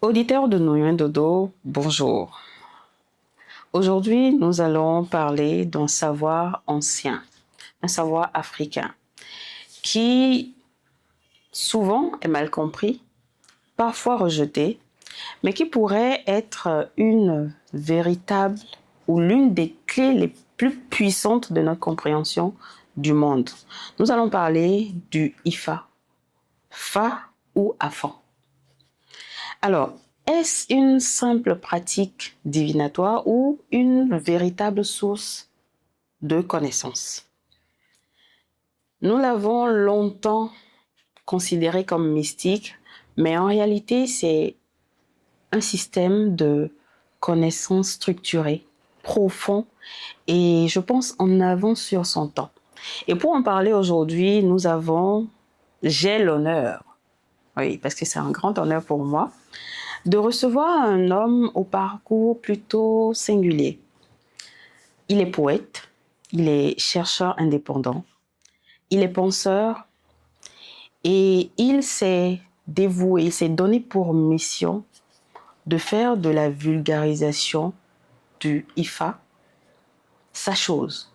Auditeurs de Noyen Dodo, bonjour. Aujourd'hui, nous allons parler d'un savoir ancien, un savoir africain, qui souvent est mal compris, parfois rejeté, mais qui pourrait être une véritable ou l'une des clés les plus puissantes de notre compréhension du monde. Nous allons parler du Ifa, Fa ou Afan. Alors, est-ce une simple pratique divinatoire ou une véritable source de connaissances? Nous l'avons longtemps considéré comme mystique, mais en réalité, c'est un système de connaissances structuré, profond et je pense en avance sur son temps. Et pour en parler aujourd'hui, j'ai l'honneur, oui, parce que c'est un grand honneur pour moi, de recevoir un homme au parcours plutôt singulier. Il est poète, il est chercheur indépendant, il est penseur et il s'est dévoué, il s'est donné pour mission de faire de la vulgarisation du Ifa sa chose.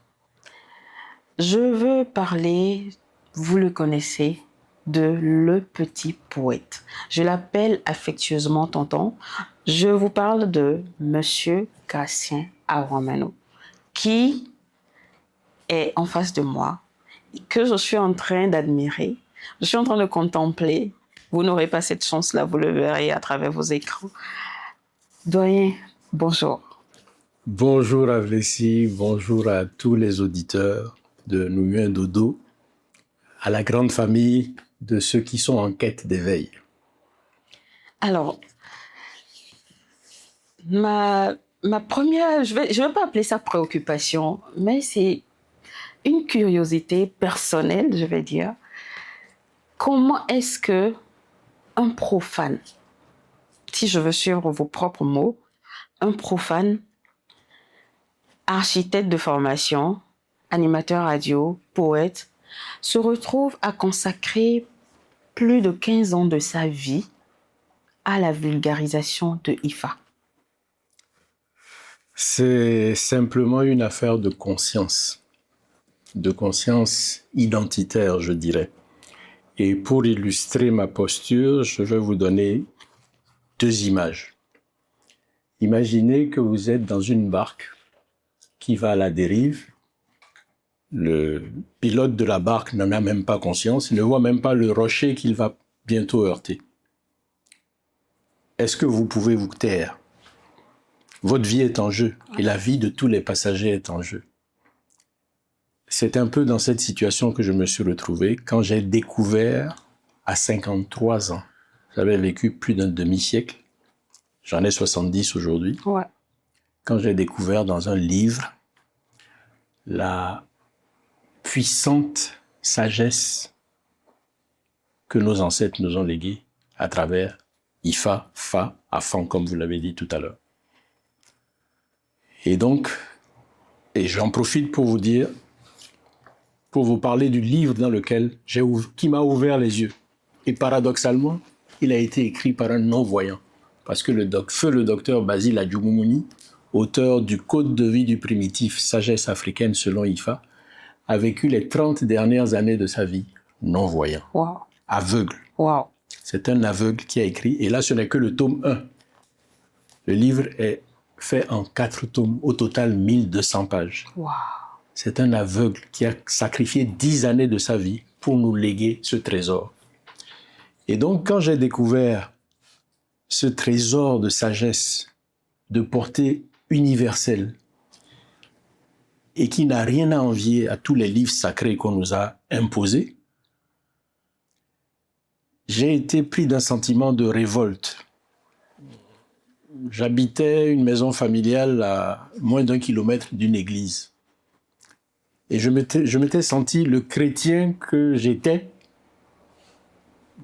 Je veux parler, vous le connaissez, de Le Petit Poète. Je l'appelle affectueusement tonton. Je vous parle de Monsieur Gatien Aouamano, qui est en face de moi, que je suis en train d'admirer, je suis en train de contempler. Vous n'aurez pas cette chance-là, vous le verrez à travers vos écrans. Doyen, bonjour. Bonjour Avlessi, bonjour à tous les auditeurs de Noyen Dodo, à la grande famille de ceux qui sont en quête d'éveil. Alors, ma première, je vais pas appeler ça préoccupation, mais c'est une curiosité personnelle, je vais dire. Comment est-ce que un profane, si je veux suivre vos propres mots, un profane, architecte de formation, animateur radio, poète, se retrouve à consacrer plus de 15 ans de sa vie à la vulgarisation de Ifa? C'est simplement une affaire de conscience identitaire, je dirais. Et pour illustrer ma posture, je vais vous donner deux images. Imaginez que vous êtes dans une barque qui va à la dérive. Le pilote de la barque n'en a même pas conscience, il ne voit même pas le rocher qu'il va bientôt heurter. Est-ce que vous pouvez vous taire? Votre vie est en jeu et la vie de tous les passagers est en jeu. C'est un peu dans cette situation que je me suis retrouvé quand j'ai découvert à 53 ans. J'avais vécu plus d'un demi-siècle. J'en ai 70 aujourd'hui. Ouais. Quand j'ai découvert dans un livre la puissante sagesse que nos ancêtres nous ont léguée à travers Ifa, Fa, Afan, comme vous l'avez dit tout à l'heure. Et donc, j'en profite pour vous dire, pour vous parler du livre dans lequel qui m'a ouvert les yeux. Et paradoxalement, il a été écrit par un non-voyant. Parce que le docteur Basile Adjumoumouni, auteur du Code de vie du primitif, sagesse africaine selon Ifa, a vécu les 30 dernières années de sa vie non-voyant, Wow. aveugle. Wow. C'est un aveugle qui a écrit, et là ce n'est que le tome 1. Le livre est fait en 4 tomes, au total 1200 pages. Wow. C'est un aveugle qui a sacrifié 10 années de sa vie pour nous léguer ce trésor. Et donc quand j'ai découvert ce trésor de sagesse, de portée universelle, et qui n'a rien à envier à tous les livres sacrés qu'on nous a imposés, j'ai été pris d'un sentiment de révolte. J'habitais une maison familiale à moins d'1 kilomètre d'une église. Et je m'étais senti le chrétien que j'étais,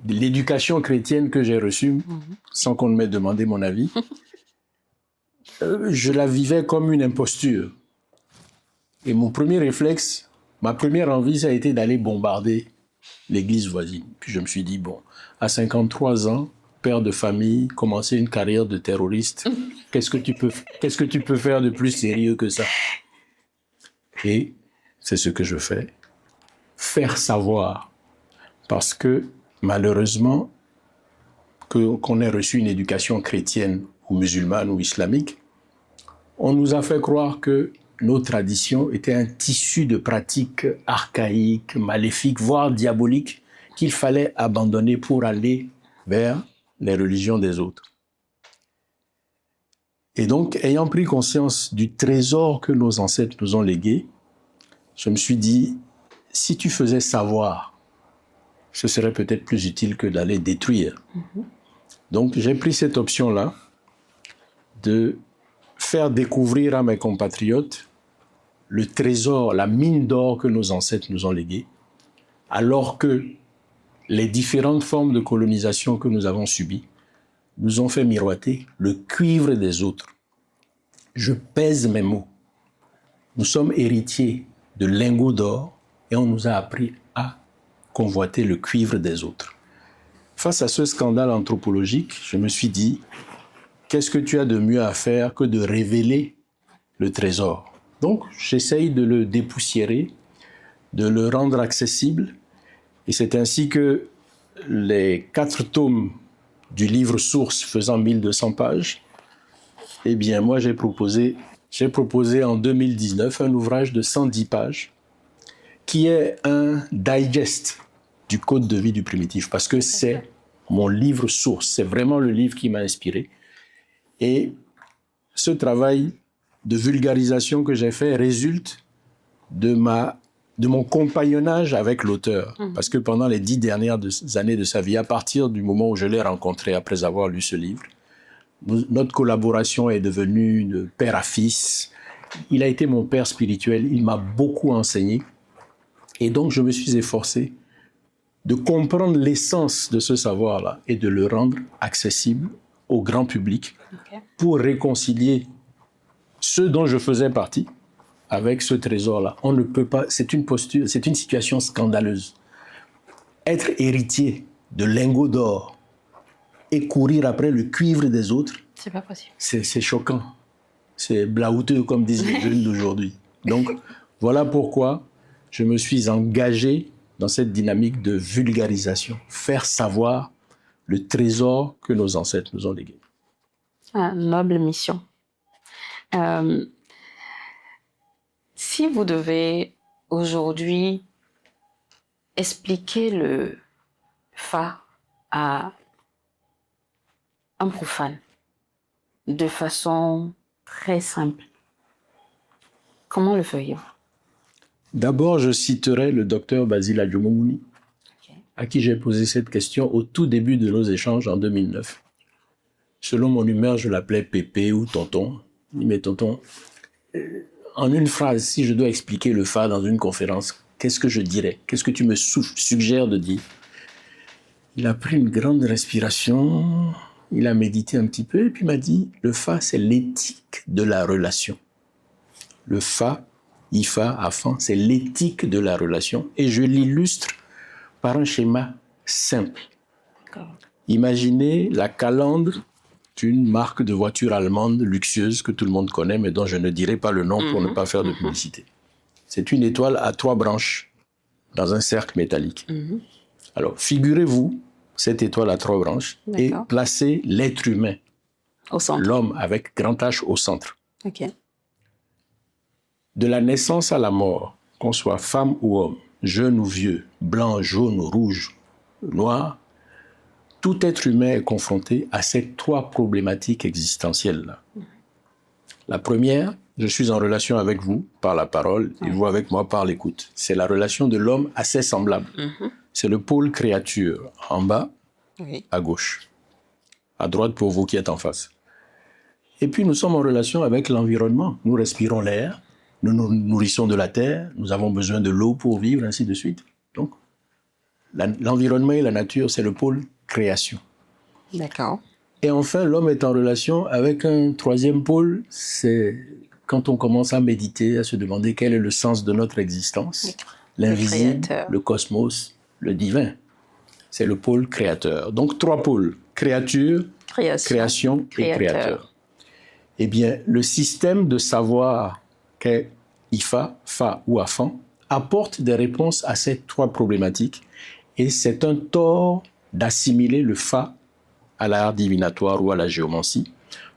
l'éducation chrétienne que j'ai reçue, sans qu'on ne m'ait demandé mon avis. Je la vivais comme une imposture. Et mon premier réflexe, ma première envie, ça a été d'aller bombarder l'église voisine. Puis je me suis dit, bon, à 53 ans, père de famille, commencer une carrière de terroriste. Qu'est-ce que tu peux faire de plus sérieux que ça? Et c'est ce que je fais. Faire savoir. Parce que, malheureusement, qu'on ait reçu une éducation chrétienne ou musulmane ou islamique, on nous a fait croire que nos traditions étaient un tissu de pratiques archaïques, maléfiques, voire diaboliques, qu'il fallait abandonner pour aller vers les religions des autres. Et donc, ayant pris conscience du trésor que nos ancêtres nous ont légué, je me suis dit, si tu faisais savoir, ce serait peut-être plus utile que d'aller détruire. Donc, j'ai pris cette option-là de faire découvrir à mes compatriotes le trésor, la mine d'or que nos ancêtres nous ont légué, alors que les différentes formes de colonisation que nous avons subies nous ont fait miroiter le cuivre des autres. Je pèse mes mots. Nous sommes héritiers de lingots d'or et on nous a appris à convoiter le cuivre des autres. Face à ce scandale anthropologique, je me suis dit, qu'est-ce que tu as de mieux à faire que de révéler le trésor? Donc, j'essaye de le dépoussiérer, de le rendre accessible. Et c'est ainsi que les 4 tomes du livre source faisant 1200 pages, eh bien, moi, j'ai proposé en 2019 un ouvrage de 110 pages qui est un digest du Code de vie du primitif, parce que c'est mon livre source, c'est vraiment le livre qui m'a inspiré. Et ce travail de vulgarisation que j'ai fait résulte de mon compagnonnage avec l'auteur. Parce que pendant les 10 dernières années de sa vie, à partir du moment où je l'ai rencontré après avoir lu ce livre, notre collaboration est devenue de père à fils. Il a été mon père spirituel, il m'a beaucoup enseigné. Et donc, je me suis efforcé de comprendre l'essence de ce savoir-là et de le rendre accessible au grand public pour réconcilier ceux dont je faisais partie avec ce trésor-là. On ne peut pas, c'est une situation scandaleuse. Être héritier de lingots d'or et courir après le cuivre des autres, c'est pas possible. C'est choquant. C'est blaouteux, comme disent les jeunes d'aujourd'hui. Donc, voilà pourquoi je me suis engagé dans cette dynamique de vulgarisation, faire savoir le trésor que nos ancêtres nous ont légué. Noble mission. Si vous devez aujourd'hui expliquer le Fa à un profane de façon très simple, comment le feriez-vous? D'abord, je citerai le docteur Basile Adjumoumouni, à qui j'ai posé cette question au tout début de nos échanges en 2009. Selon mon humeur, je l'appelais Pépé ou Tonton. Il dit, mais Tonton, en une phrase, si je dois expliquer le Fa dans une conférence, qu'est-ce que je dirais? Qu'est-ce que tu me suggères de dire? Il a pris une grande respiration, il a médité un petit peu, et puis m'a dit, le Fa, c'est l'éthique de la relation. Le Fa, Ifa, Afan, c'est l'éthique de la relation. Et je l'illustre par un schéma simple. Imaginez la calandre d'une marque de voiture allemande luxueuse que tout le monde connaît, mais dont je ne dirai pas le nom pour ne pas faire de publicité. C'est une étoile à 3 branches dans un cercle métallique. Alors, figurez-vous cette étoile à 3 branches et placez l'être humain, l'homme avec grand H au centre. De la naissance à la mort, qu'on soit femme ou homme, jeune ou vieux, blanc, jaune, rouge, noir, tout être humain est confronté à ces 3 problématiques existentielles-là. La première, je suis en relation avec vous par la parole et vous avec moi par l'écoute. C'est la relation de l'homme à ses semblables. C'est le pôle créature en bas, à gauche. À droite pour vous qui êtes en face. Et puis nous sommes en relation avec l'environnement. Nous respirons l'air, nous nous nourrissons de la terre, nous avons besoin de l'eau pour vivre, ainsi de suite. Donc, l'environnement et la nature, c'est le pôle création. D'accord. Et enfin, l'homme est en relation avec un 3e pôle, c'est quand on commence à méditer, à se demander quel est le sens de notre existence. L'invisible, le cosmos, le divin. C'est le pôle créateur. Donc 3 pôles. créature, création et créateur. Eh bien, le système de savoir qu'est Ifa, Fa ou Afan apporte des réponses à ces trois problématiques et c'est un tort d'assimiler le Fa à l'art divinatoire ou à la géomancie.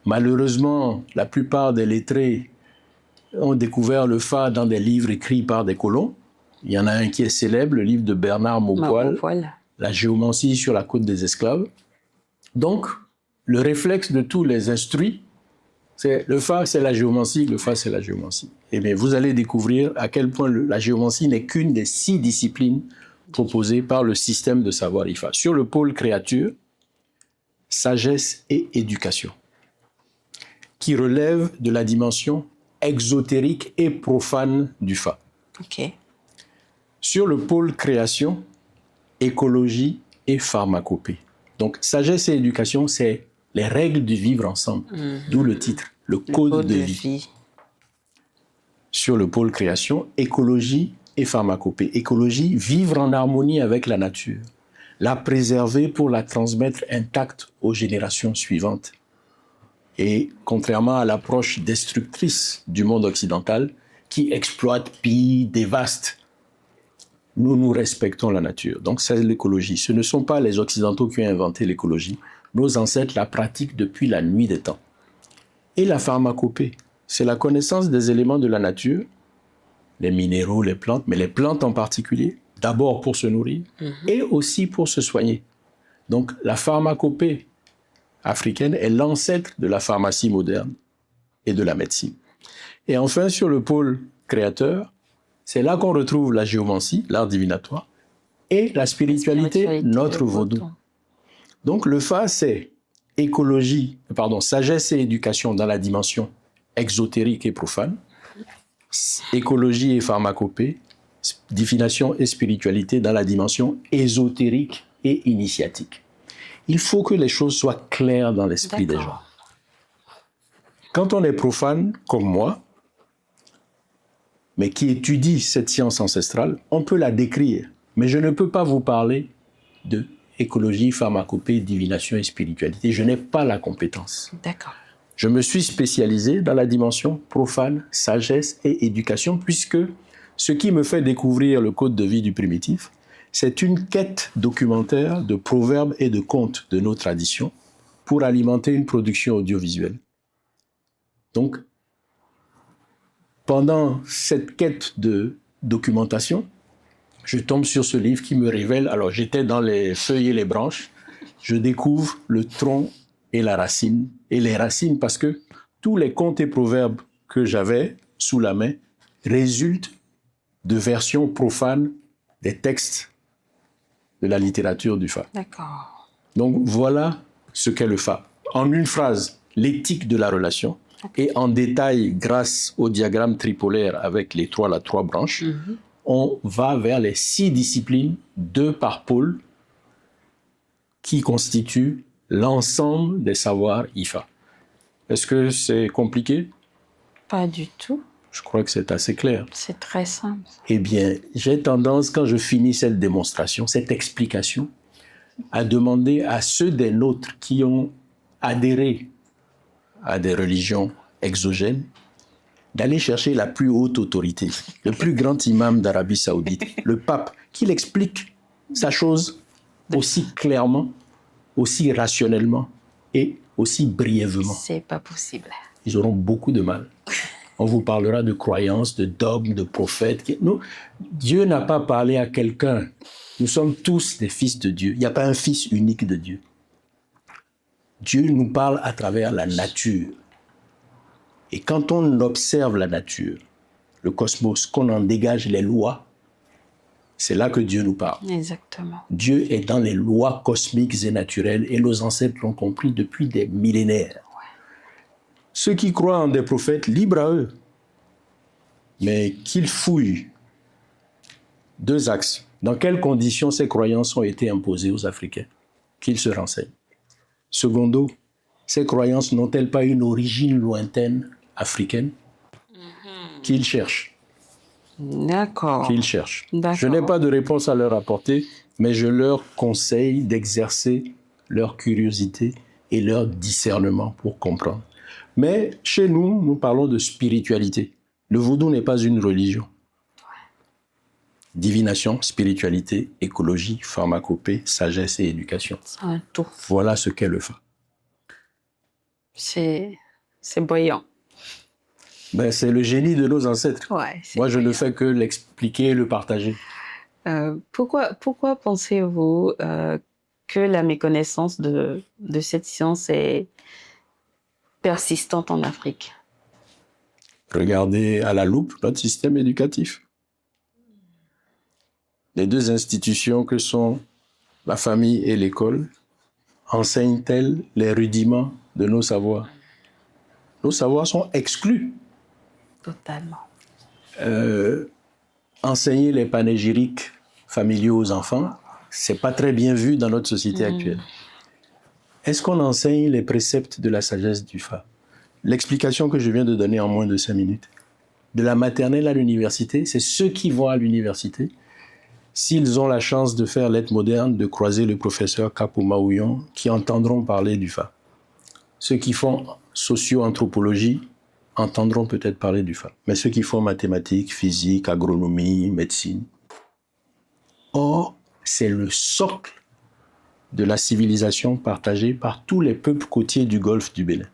Malheureusement, la plupart des lettrés ont découvert le Fa dans des livres écrits par des colons. Il y en a un qui est célèbre, le livre de Bernard Maupoil, La géomancie sur la côte des esclaves. Donc, le réflexe de tous les instruits, c'est le Fa, c'est la géomancie, le Fa, c'est la géomancie. Eh bien, vous allez découvrir à quel point la géomancie n'est qu'une des 6 disciplines proposées par le système de savoir Ifa. Sur le pôle créature, sagesse et éducation, qui relève de la dimension exotérique et profane du Fa. Ok. Sur le pôle création, écologie et pharmacopée. Donc, sagesse et éducation, c'est les règles du vivre ensemble, d'où le titre, le code de vie. Sur le pôle création, écologie et pharmacopée. Écologie, vivre en harmonie avec la nature, la préserver pour la transmettre intacte aux générations suivantes. Et contrairement à l'approche destructrice du monde occidental, qui exploite, pille, dévaste, nous respectons la nature. Donc c'est l'écologie. Ce ne sont pas les Occidentaux qui ont inventé l'écologie. Nos ancêtres la pratiquent depuis la nuit des temps. Et la pharmacopée, c'est la connaissance des éléments de la nature, les minéraux, les plantes, mais les plantes en particulier, d'abord pour se nourrir et aussi pour se soigner. Donc la pharmacopée africaine est l'ancêtre de la pharmacie moderne et de la médecine. Et enfin, sur le pôle créateur, c'est là qu'on retrouve la géomancie, l'art divinatoire, et la spiritualité, notre vaudou. Donc le Fa, c'est sagesse et éducation dans la dimension exotérique et profane, écologie et pharmacopée, divination et spiritualité dans la dimension ésotérique et initiatique. Il faut que les choses soient claires dans l'esprit des gens. Quand on est profane, comme moi, mais qui étudie cette science ancestrale, on peut la décrire. Mais je ne peux pas vous parler de écologie, pharmacopée, divination et spiritualité. Je n'ai pas la compétence. D'accord. Je me suis spécialisé dans la dimension profane, sagesse et éducation, puisque ce qui me fait découvrir le code de vie du primitif, c'est une quête documentaire de proverbes et de contes de nos traditions pour alimenter une production audiovisuelle. Donc, pendant cette quête de documentation, je tombe sur ce livre qui me révèle, alors j'étais dans les feuilles et les branches, je découvre le tronc et la racine, et les racines parce que tous les contes et proverbes que j'avais sous la main résultent de versions profanes des textes de la littérature du Fa. D'accord. Donc voilà ce qu'est le Fa. En une phrase, l'éthique de la relation, et en détail, grâce au diagramme tripolaire avec les trois branches, on va vers les 6 disciplines, 2 par pôle, qui constituent l'ensemble des savoirs Ifa. Est-ce que c'est compliqué? Pas du tout. Je crois que c'est assez clair. C'est très simple. Eh bien, j'ai tendance, quand je finis cette démonstration, cette explication, à demander à ceux des nôtres qui ont adhéré à des religions exogènes d'aller chercher la plus haute autorité, le plus grand imam d'Arabie Saoudite, le pape, qu'il explique sa chose aussi clairement, aussi rationnellement et aussi brièvement. C'est pas possible. Ils auront beaucoup de mal. On vous parlera de croyances, de dogmes, de prophètes. Non, Dieu n'a pas parlé à quelqu'un. Nous sommes tous des fils de Dieu. Il n'y a pas un fils unique de Dieu. Dieu nous parle à travers la nature. Et quand on observe la nature, le cosmos, qu'on en dégage les lois, c'est là que Dieu nous parle. Exactement. Dieu est dans les lois cosmiques et naturelles et nos ancêtres l'ont compris depuis des millénaires. Ceux qui croient en des prophètes, libre à eux. Mais qu'ils fouillent 2 axes. Dans quelles conditions ces croyances ont été imposées aux Africains? Qu'ils se renseignent. Secondo, ces croyances n'ont-elles pas une origine lointaine africaine? Qu'ils cherchent. D'accord. Qu'ils cherchent. D'accord. Je n'ai pas de réponse à leur apporter, mais je leur conseille d'exercer leur curiosité et leur discernement pour comprendre. Mais chez nous, nous parlons de spiritualité. Le vaudou n'est pas une religion. Divination, spiritualité, écologie, pharmacopée, sagesse et éducation. C'est un tout. Voilà ce qu'est le Fa. C'est brillant. Ben, c'est le génie de nos ancêtres. Ouais, Moi, je ne fais que l'expliquer et le partager. Pourquoi pensez-vous que la méconnaissance de cette science est persistante en Afrique? Regardez à la loupe notre système éducatif. Les deux institutions que sont la famille et l'école enseignent-elles les rudiments de nos savoirs? Nos savoirs sont exclus. Totalement. Enseigner les panégyriques familiaux aux enfants, c'est pas très bien vu dans notre société actuelle. Est-ce qu'on enseigne les préceptes de la sagesse du Fa? L'explication que je viens de donner en moins de 5 minutes. De la maternelle à l'université, c'est ceux qui vont à l'université, s'ils ont la chance de faire lettres modernes, de croiser le professeur Kapo Maouillon, qui entendront parler du Fa. Ceux qui font socio-anthropologie entendront peut-être parler du Fa. Mais ceux qui font mathématiques, physique, agronomie, médecine. Or, c'est le socle de la civilisation partagée par tous les peuples côtiers du golfe du Bénin.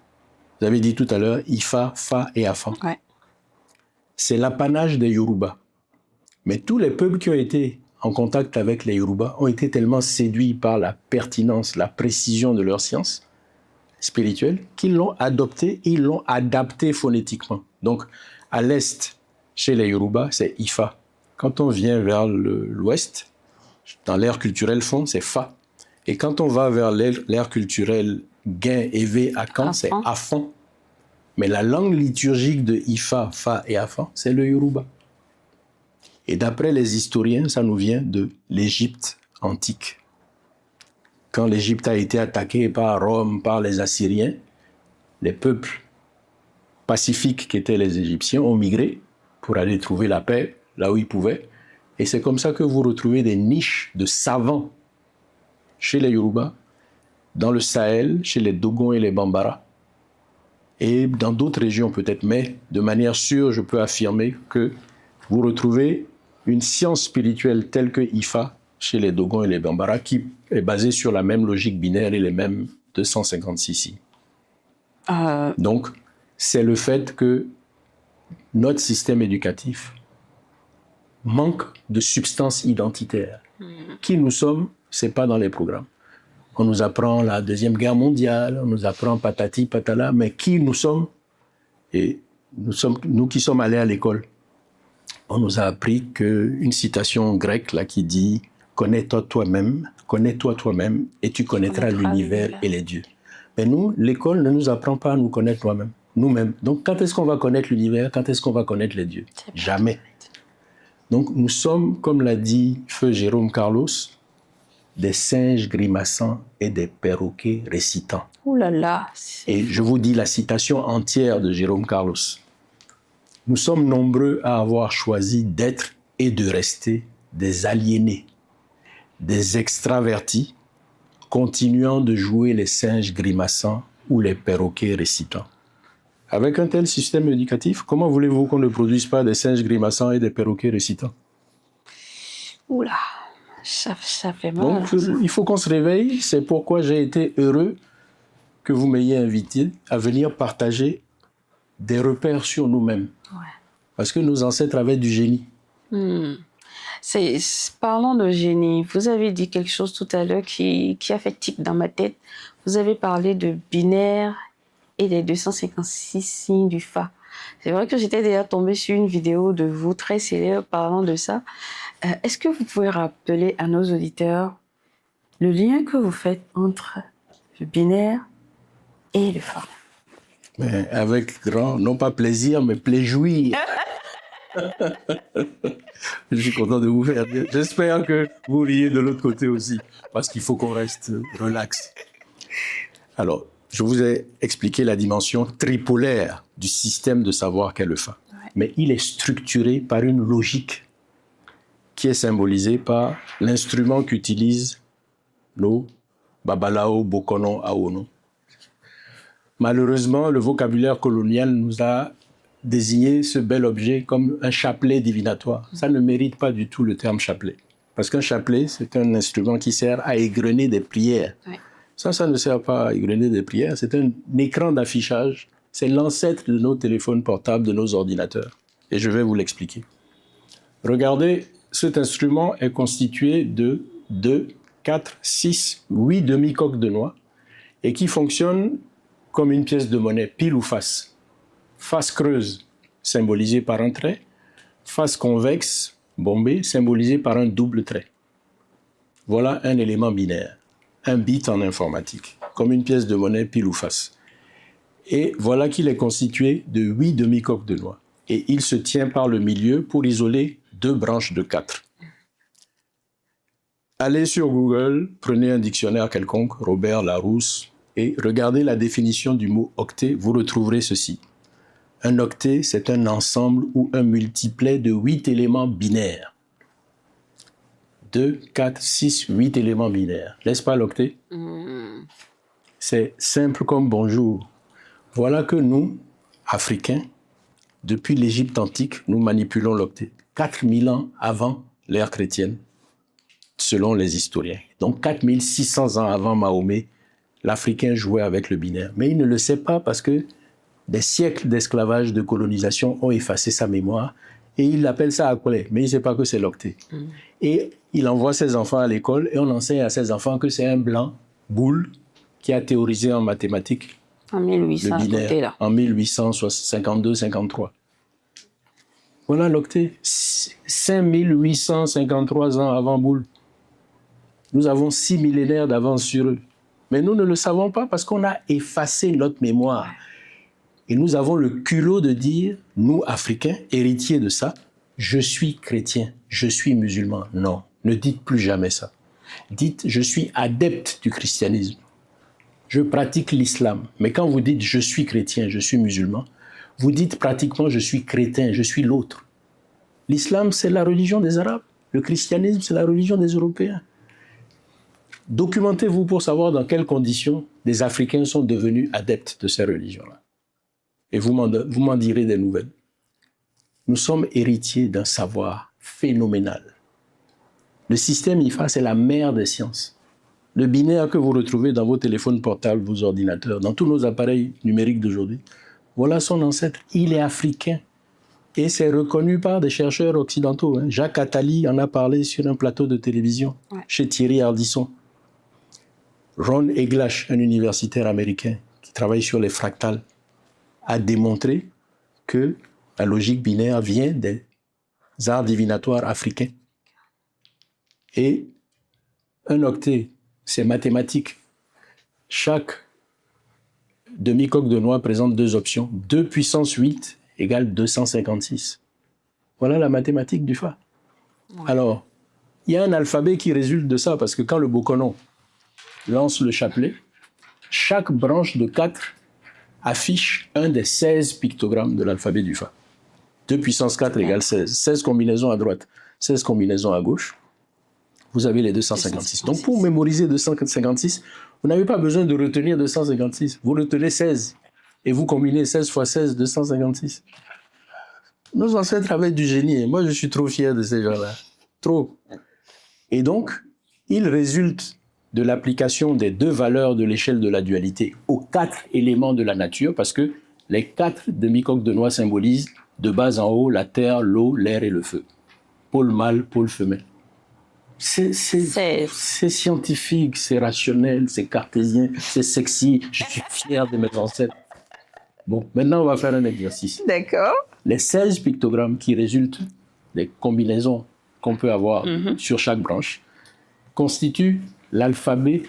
Vous avez dit tout à l'heure, Ifa, Fa et Afan. Ouais. C'est l'apanage des Yoruba. Mais tous les peuples qui ont été en contact avec les Yoruba ont été tellement séduits par la pertinence, la précision de leur science spirituelle qu'ils l'ont adopté et ils l'ont adapté phonétiquement. Donc, à l'est, chez les Yoruba, c'est Ifa. Quand on vient vers l'ouest, dans l'ère culturelle fond, c'est Fa. Et quand on va vers l'ère culturelle Guin, Évé, Akan, c'est Afan. Mais la langue liturgique de Ifa, Fa et Afan, c'est le Yoruba. Et d'après les historiens, ça nous vient de l'Égypte antique. Quand l'Égypte a été attaquée par Rome, par les Assyriens, les peuples pacifiques qui étaient les Égyptiens ont migré pour aller trouver la paix là où ils pouvaient. Et c'est comme ça que vous retrouvez des niches de savants chez les Yoruba, dans le Sahel, chez les Dogons et les Bambara, et dans d'autres régions peut-être. Mais de manière sûre, je peux affirmer que vous retrouvez une science spirituelle telle que Ifa chez les Dogons et les Bambara, qui est basée sur la même logique binaire et les mêmes 256 signes. Donc, c'est le fait que notre système éducatif manque de substance identitaire. Qui nous sommes, c'est pas dans les programmes. On nous apprend la Deuxième Guerre mondiale, on nous apprend patati patala, mais qui nous sommes? Et nous qui sommes allés à l'école, on nous a appris qu'une citation grecque là qui dit « Connais-toi toi-même et tu connaîtras l'univers et les dieux ». Mais nous, l'école ne nous apprend pas à nous connaître nous-mêmes. Donc quand est-ce qu'on va connaître l'univers? Quand est-ce qu'on va connaître les dieux? Jamais. Donc nous sommes, comme l'a dit Feu Jérôme Carlos, des singes grimaçants et des perroquets récitants. Ouh là là. Et je vous dis la citation entière de Jérôme Carlos. Nous sommes nombreux à avoir choisi d'être et de rester des aliénés, des extravertis, continuant de jouer les singes grimaçants ou les perroquets récitants. Avec un tel système éducatif, comment voulez-vous qu'on ne produise pas des singes grimaçants et des perroquets récitants? Oula, ça fait mal. Donc, il faut qu'on se réveille. C'est pourquoi j'ai été heureux que vous m'ayez invité à venir partager des repères sur nous-mêmes. Ouais. Parce que nos ancêtres avaient du génie. Parlons de génie. Vous avez dit quelque chose tout à l'heure qui a fait tic dans ma tête. Vous avez parlé de binaire et des 256 signes du Fa. C'est vrai que j'étais déjà tombée sur une vidéo de vous très célèbre parlant de ça. Est-ce que vous pouvez rappeler à nos auditeurs le lien que vous faites entre le binaire et le Fa? Mais avec grand, non pas plaisir, mais plaisir. Je suis content de vous faire dire. J'espère que vous riez de l'autre côté aussi, parce qu'il faut qu'on reste relax. Alors, je vous ai expliqué la dimension tripolaire du système de savoir qu'est le Fa. Ouais. Mais il est structuré par une logique qui est symbolisée par l'instrument qu'utilisent nos Babalao, Bokono, Aono. Malheureusement, le vocabulaire colonial nous a désigné ce bel objet comme un chapelet divinatoire. Ça ne mérite pas du tout le terme chapelet. Parce qu'un chapelet, c'est un instrument qui sert à égrener des prières. Oui. Ça ne sert pas à égrener des prières. C'est un écran d'affichage. C'est l'ancêtre de nos téléphones portables, de nos ordinateurs. Et je vais vous l'expliquer. Regardez, cet instrument est constitué de 2, 4, 6, 8 demi-coques de noix et qui fonctionne comme une pièce de monnaie, pile ou face. Face creuse, symbolisée par un trait. Face convexe, bombée, symbolisée par un double trait. Voilà un élément binaire, un bit en informatique, comme une pièce de monnaie, pile ou face. Et voilà qu'il est constitué de 8 demi-coques de noix. Et il se tient par le milieu pour isoler 2 branches de 4. Allez sur Google, prenez un dictionnaire quelconque, Robert Larousse, et regardez la définition du mot octet, vous retrouverez ceci. Un octet, c'est un ensemble ou un multiplet de 8 éléments binaires. 2, 4, 6, 8 éléments binaires. N'est-ce pas l'octet? C'est simple comme bonjour. Voilà que nous, Africains, depuis l'Égypte antique, nous manipulons l'octet. 4000 ans avant l'ère chrétienne, selon les historiens. Donc 4600 ans avant Mahomet, l'Africain jouait avec le binaire. Mais il ne le sait pas parce que des siècles d'esclavage, de colonisation ont effacé sa mémoire et il appelle ça Akolé, mais il ne sait pas que c'est l'octet. Et il envoie ses enfants à l'école et on enseigne à ses enfants que c'est un blanc, boule, qui a théorisé en mathématiques en 1800, le binaire, en 1852-53. Voilà l'octet. 5853 ans avant Boule. Nous avons 6 millénaires d'avance sur eux. Mais nous ne le savons pas parce qu'on a effacé notre mémoire. Et nous avons le culot de dire, nous, Africains, héritiers de ça, je suis chrétien, je suis musulman. Non, ne dites plus jamais ça. Dites, je suis adepte du christianisme. Je pratique l'islam. Mais quand vous dites, je suis chrétien, je suis musulman, vous dites pratiquement, je suis crétin, je suis l'autre. L'islam, c'est la religion des Arabes. Le christianisme, c'est la religion des Européens. Documentez-vous pour savoir dans quelles conditions des Africains sont devenus adeptes de ces religions-là. Et vous m'en direz des nouvelles. Nous sommes héritiers d'un savoir phénoménal. Le système IFA, c'est la mère des sciences. Le binaire que vous retrouvez dans vos téléphones portables, vos ordinateurs, dans tous nos appareils numériques d'aujourd'hui, voilà son ancêtre. Il est africain. Et c'est reconnu par des chercheurs occidentaux. Jacques Attali en a parlé sur un plateau de télévision, chez Thierry Ardisson. Ron Eglash, un universitaire américain qui travaille sur les fractales, a démontré que la logique binaire vient des arts divinatoires africains. Et un octet, c'est mathématique. Chaque demi-coque de noix présente 2 options. 2 puissance 8 égale 256. Voilà la mathématique du Fa. Alors, il y a un alphabet qui résulte de ça, parce que quand le Bokono lance le chapelet, chaque branche de 4 affiche un des 16 pictogrammes de l'alphabet du Fa. 2 puissance 4 égale 16. 16 combinaisons à droite, 16 combinaisons à gauche. Vous avez les 256. Donc, pour mémoriser 256, vous n'avez pas besoin de retenir 256. Vous retenez 16. Et vous combinez 16 fois 16, 256. Nos ancêtres avaient du génie. Moi, je suis trop fier de ces gens-là. Trop. Et donc, il résulte de l'application des 2 valeurs de l'échelle de la dualité aux 4 éléments de la nature, parce que les 4 demi-coques de noix symbolisent de bas en haut la terre, l'eau, l'air et le feu. Pôle mâle, pôle femelle. C'est scientifique, c'est rationnel, c'est cartésien, c'est sexy. Je suis fier de mes ancêtres. Bon, maintenant, on va faire un exercice. D'accord. Les 16 pictogrammes qui résultent des combinaisons qu'on peut avoir sur chaque branche constituent l'alphabet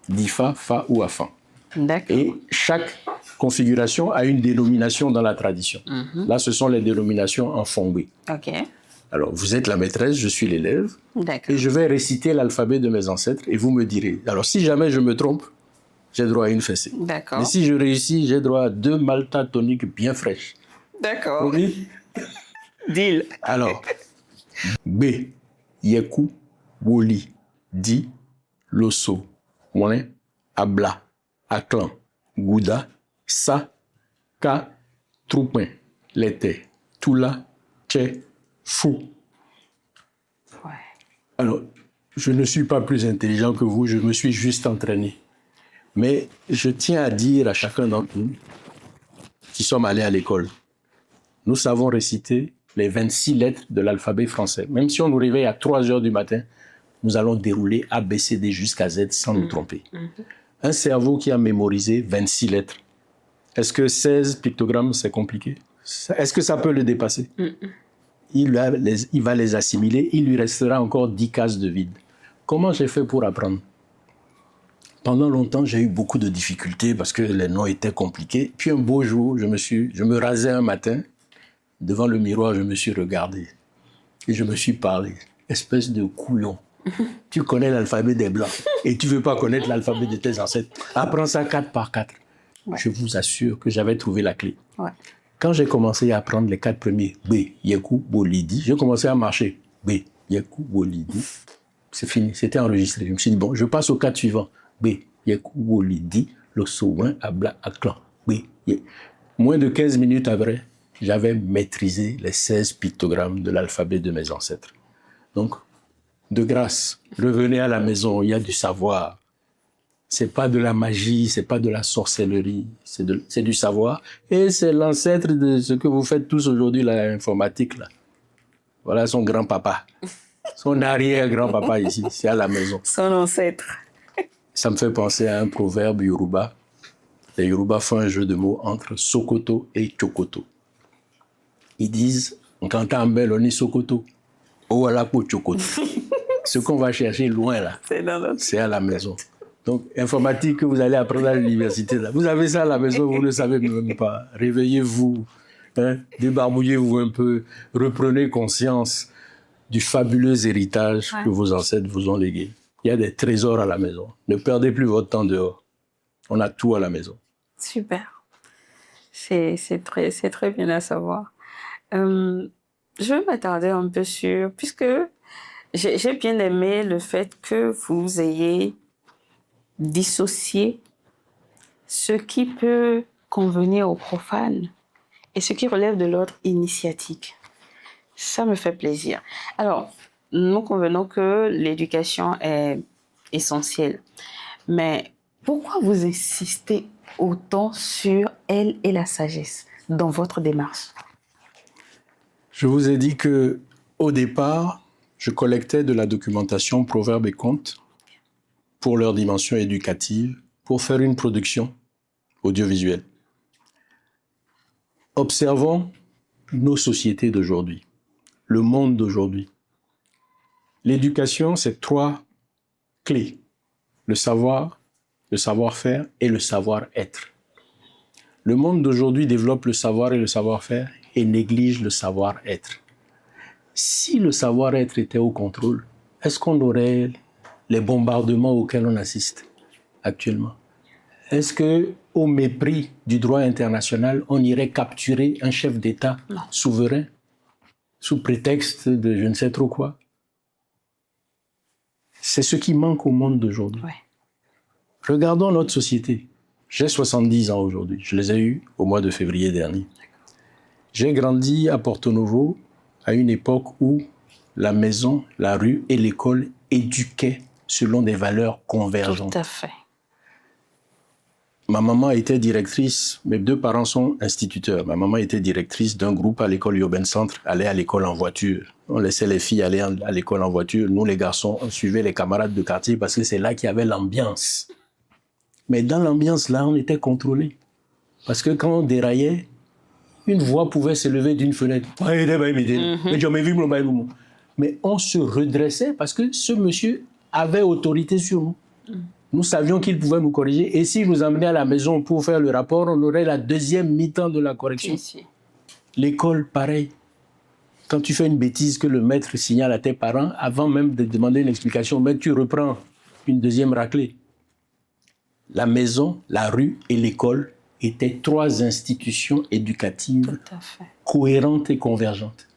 d'IFA, Fa ou Afan. D'accord. Et chaque configuration a une dénomination dans la tradition. Là, ce sont les dénominations en fongui. OK. Alors, vous êtes la maîtresse, je suis l'élève. D'accord. Et je vais réciter l'alphabet de mes ancêtres et vous me direz. Alors, si jamais je me trompe, j'ai droit à une fessée. D'accord. Mais si je réussis, j'ai droit à 2 maltas toniques bien fraîches. D'accord. Oui. Deal. Alors, B, Yeku, Woli, Di, Loso, Ouin, Abla, Aklan, Gouda, Sa, Ka, Troupin, Lete, Toula, Tché, Fou. Ouais. Alors, je ne suis pas plus intelligent que vous, je me suis juste entraîné. Mais je tiens à dire à chacun d'entre nous qui sommes allés à l'école, nous savons réciter les 26 lettres de l'alphabet français. Même si on nous réveille à 3 heures du matin, nous allons dérouler A, B, C, D jusqu'à Z sans nous tromper. Un cerveau qui a mémorisé 26 lettres, est-ce que 16 pictogrammes, c'est compliqué? Est-ce que ça peut le dépasser? Il va les assimiler, il lui restera encore 10 cases de vide. Comment j'ai fait pour apprendre? Pendant longtemps, j'ai eu beaucoup de difficultés parce que les noms étaient compliqués. Puis un beau jour, je me rasais un matin. Devant le miroir, je me suis regardé. Et je me suis parlé. Espèce de couillon. Tu connais l'alphabet des Blancs et tu ne veux pas connaître l'alphabet de tes ancêtres. Apprends ça 4 par 4. Ouais. Je vous assure que j'avais trouvé la clé. Ouais. Quand j'ai commencé à apprendre les 4 premiers, B, Yekou, Bolidi, j'ai commencé à marcher. B, Yekou, Bolidi. C'est fini, c'était enregistré. Je me suis dit, bon, je passe au 4 suivant. B, Yekou, Bolidi, Losouin, Abla, Aklan. B, Yekou. Moins de 15 minutes après, j'avais maîtrisé les 16 pictogrammes de l'alphabet de mes ancêtres. Donc, de grâce, revenez à la maison, il y a du savoir. C'est pas de la magie, c'est pas de la sorcellerie, c'est du savoir. Et c'est l'ancêtre de ce que vous faites tous aujourd'hui, l'informatique, là. Voilà son grand-papa. Son arrière-grand-papa ici, c'est à la maison. Son ancêtre. Ça me fait penser à un proverbe Yoruba. Les Yoruba font un jeu de mots entre Sokoto et Chokoto. Ils disent, quand t'as un bel oni Sokoto, Owala pour Chokoto. Ce qu'on va chercher loin là, c'est à la maison. Donc, informatique que vous allez apprendre à l'université, là. Vous avez ça à la maison, vous ne savez même pas. Réveillez-vous, hein, débarbouillez-vous un peu, reprenez conscience du fabuleux héritage que vos ancêtres vous ont légué. Il y a des trésors à la maison. Ne perdez plus votre temps dehors. On a tout à la maison. Super. C'est très bien à savoir. Je vais m'attarder un peu sur, puisque j'ai bien aimé le fait que vous ayez dissocié ce qui peut convenir aux profanes et ce qui relève de l'ordre initiatique. Ça me fait plaisir. Alors, nous convenons que l'éducation est essentielle, mais pourquoi vous insistez autant sur elle et la sagesse dans votre démarche? Je vous ai dit que, au départ, je collectais de la documentation, proverbes et contes pour leur dimension éducative, pour faire une production audiovisuelle. Observons nos sociétés d'aujourd'hui, le monde d'aujourd'hui. L'éducation, c'est 3 clés. Le savoir, le savoir-faire et le savoir-être. Le monde d'aujourd'hui développe le savoir et le savoir-faire et néglige le savoir-être. Si le savoir-être était au contrôle, est-ce qu'on aurait les bombardements auxquels on assiste actuellement? Est-ce que, au mépris du droit international, on irait capturer un chef d'État souverain sous prétexte de je ne sais trop quoi? C'est ce qui manque au monde d'aujourd'hui. Ouais. Regardons notre société. J'ai 70 ans aujourd'hui. Je les ai eus au mois de février dernier. J'ai grandi à Porto Novo à une époque où la maison, la rue et l'école éduquaient selon des valeurs convergentes. Tout à fait. Ma maman était directrice, mes 2 parents sont instituteurs. Ma maman était directrice d'un groupe à l'école Urban Centre, allait à l'école en voiture. On laissait les filles aller à l'école en voiture. Nous, les garçons, on suivait les camarades de quartier parce que c'est là qu'il y avait l'ambiance. Mais dans l'ambiance, là, on était contrôlés. Parce que quand on déraillait, une voix pouvait s'élever d'une fenêtre. Mais on se redressait parce que ce monsieur avait autorité sur nous. Nous savions qu'il pouvait nous corriger. Et s'il nous emmenait à la maison pour faire le rapport, on aurait la 2e mi-temps de la correction. Ici. L'école, pareil. Quand tu fais une bêtise que le maître signale à tes parents, avant même de demander une explication, mais tu reprends une 2e raclée. La maison, la rue et l'école étaient 3 institutions éducatives cohérentes et convergentes.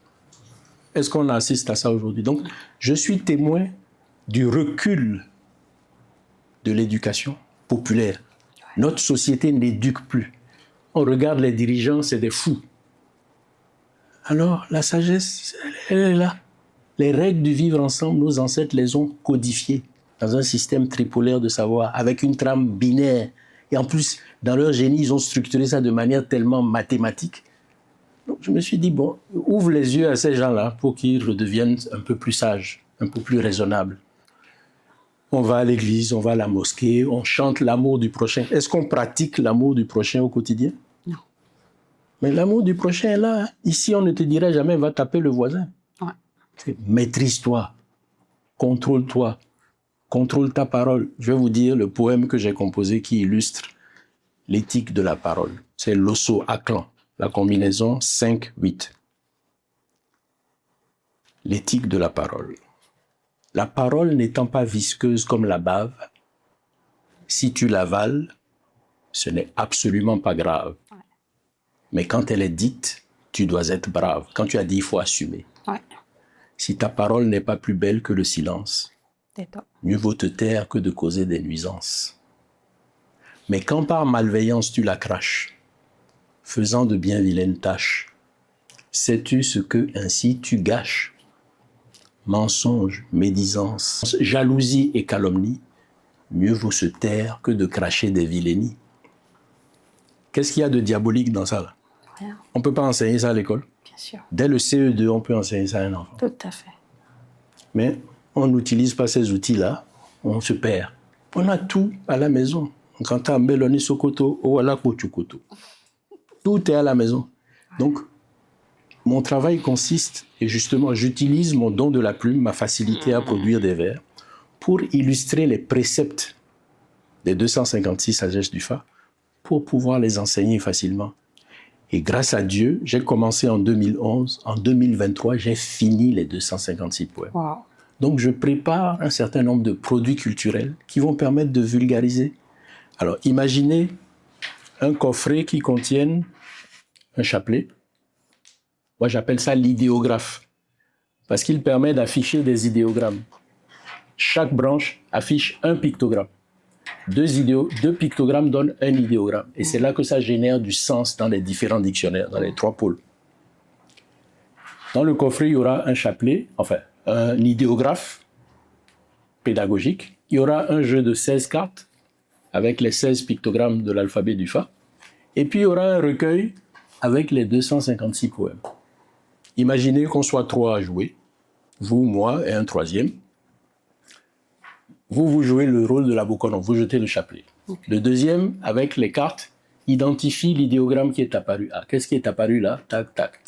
Est-ce qu'on assiste à ça aujourd'hui? Donc, je suis témoin du recul de l'éducation populaire. Notre société n'éduque plus. On regarde les dirigeants, c'est des fous. Alors, la sagesse, elle est là. Les règles du vivre ensemble, nos ancêtres les ont codifiées dans un système tripolaire de savoir, avec une trame binaire. Et en plus, dans leur génie, ils ont structuré ça de manière tellement mathématique. Donc, je me suis dit, bon, ouvre les yeux à ces gens-là pour qu'ils redeviennent un peu plus sages, un peu plus raisonnables. On va à l'église, on va à la mosquée, on chante l'amour du prochain. Est-ce qu'on pratique l'amour du prochain au quotidien? Non. Mais l'amour du prochain est là. Ici, on ne te dirait jamais, va taper le voisin. Ouais. C'est maîtrise-toi, contrôle-toi, contrôle ta parole. Je vais vous dire le poème que j'ai composé qui illustre l'éthique de la parole. C'est l'osso Aklan, la combinaison 5-8. L'éthique de la parole. La parole n'étant pas visqueuse comme la bave, si tu l'avales, ce n'est absolument pas grave. Ouais. Mais quand elle est dite, tu dois être brave. Quand tu as dit, il faut assumer. Ouais. Si ta parole n'est pas plus belle que le silence, mieux vaut te taire que de causer des nuisances. Mais quand par malveillance tu la craches, faisant de bien vilaines tâches, sais-tu ce que ainsi tu gâches? Mensonge, médisance, jalousie et calomnie, mieux vaut se taire que de cracher des vilainies. Qu'est-ce qu'il y a de diabolique dans ça là? Rien. On ne peut pas enseigner ça à l'école. Bien sûr. Dès le CE2, on peut enseigner ça à un enfant. Tout à fait. Mais on n'utilise pas ces outils-là, on se perd. On a tout à la maison. Quand tu as Mbeloni Sokoto, Owala Kochukoto. Tout est à la maison. Donc, mon travail consiste, et justement, j'utilise mon don de la plume, ma facilité à produire des vers, pour illustrer les préceptes des 256 sagesses du Fa, pour pouvoir les enseigner facilement. Et grâce à Dieu, j'ai commencé en 2011. En 2023, j'ai fini les 256 poèmes. Wow. Donc, je prépare un certain nombre de produits culturels qui vont permettre de vulgariser. Alors, imaginez un coffret qui contienne un chapelet. Moi, j'appelle ça l'idéographe, parce qu'il permet d'afficher des idéogrammes. Chaque branche affiche un pictogramme. Deux pictogrammes donnent un idéogramme. Et c'est là que ça génère du sens dans les différents dictionnaires, dans les 3 pôles. Dans le coffret, il y aura un chapelet, enfin, un idéographe pédagogique. Il y aura un jeu de 16 cartes avec les 16 pictogrammes de l'alphabet du Fa. Et puis, il y aura un recueil avec les 256 poèmes. Imaginez qu'on soit 3 à jouer, vous, moi et un troisième. Vous jouez le rôle de la Bokonon, vous jetez le chapelet. Okay. Le deuxième, avec les cartes, identifie l'idéogramme qui est apparu. Ah, qu'est-ce qui est apparu là? Tac, tac.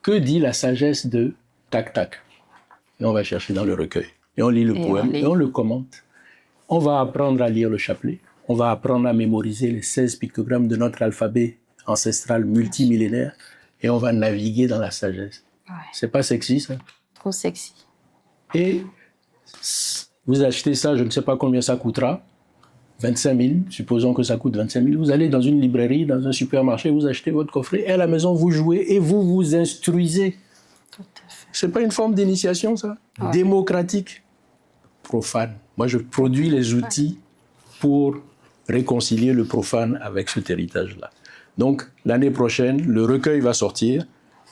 Que dit la sagesse de tac, tac? Et on va chercher dans le recueil. Et on lit le poème et on le commente. On va apprendre à lire le chapelet. On va apprendre à mémoriser les 16 pictogrammes de notre alphabet ancestral multimillénaire. Et on va naviguer dans la sagesse. Ouais. C'est pas sexy, ça? Trop sexy. Et vous achetez ça, je ne sais pas combien ça coûtera, 25 000, supposons que ça coûte 25 000. Vous allez dans une librairie, dans un supermarché, vous achetez votre coffret, et à la maison, vous jouez et vous vous instruisez. Tout à fait. C'est pas une forme d'initiation, ça? Ouais. Démocratique, profane. Moi, je produis les outils pour réconcilier le profane avec cet héritage-là. Donc, l'année prochaine, le recueil va sortir,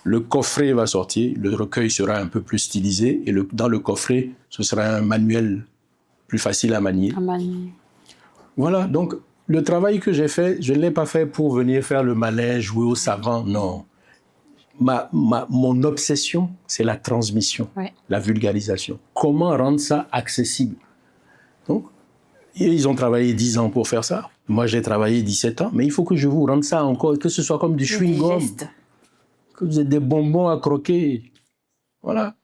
le coffret va sortir, le recueil sera un peu plus stylisé, et dans le coffret, ce sera un manuel plus facile à manier. Voilà, donc le travail que j'ai fait, je ne l'ai pas fait pour venir faire le malin, jouer au savant, non. Mon obsession, c'est la transmission, la vulgarisation. Comment rendre ça accessible? Donc, ils ont travaillé 10 ans pour faire ça. Moi, j'ai travaillé 17 ans, mais il faut que je vous rende ça encore, que ce soit comme du chewing-gum, que vous ayez des bonbons à croquer. Voilà.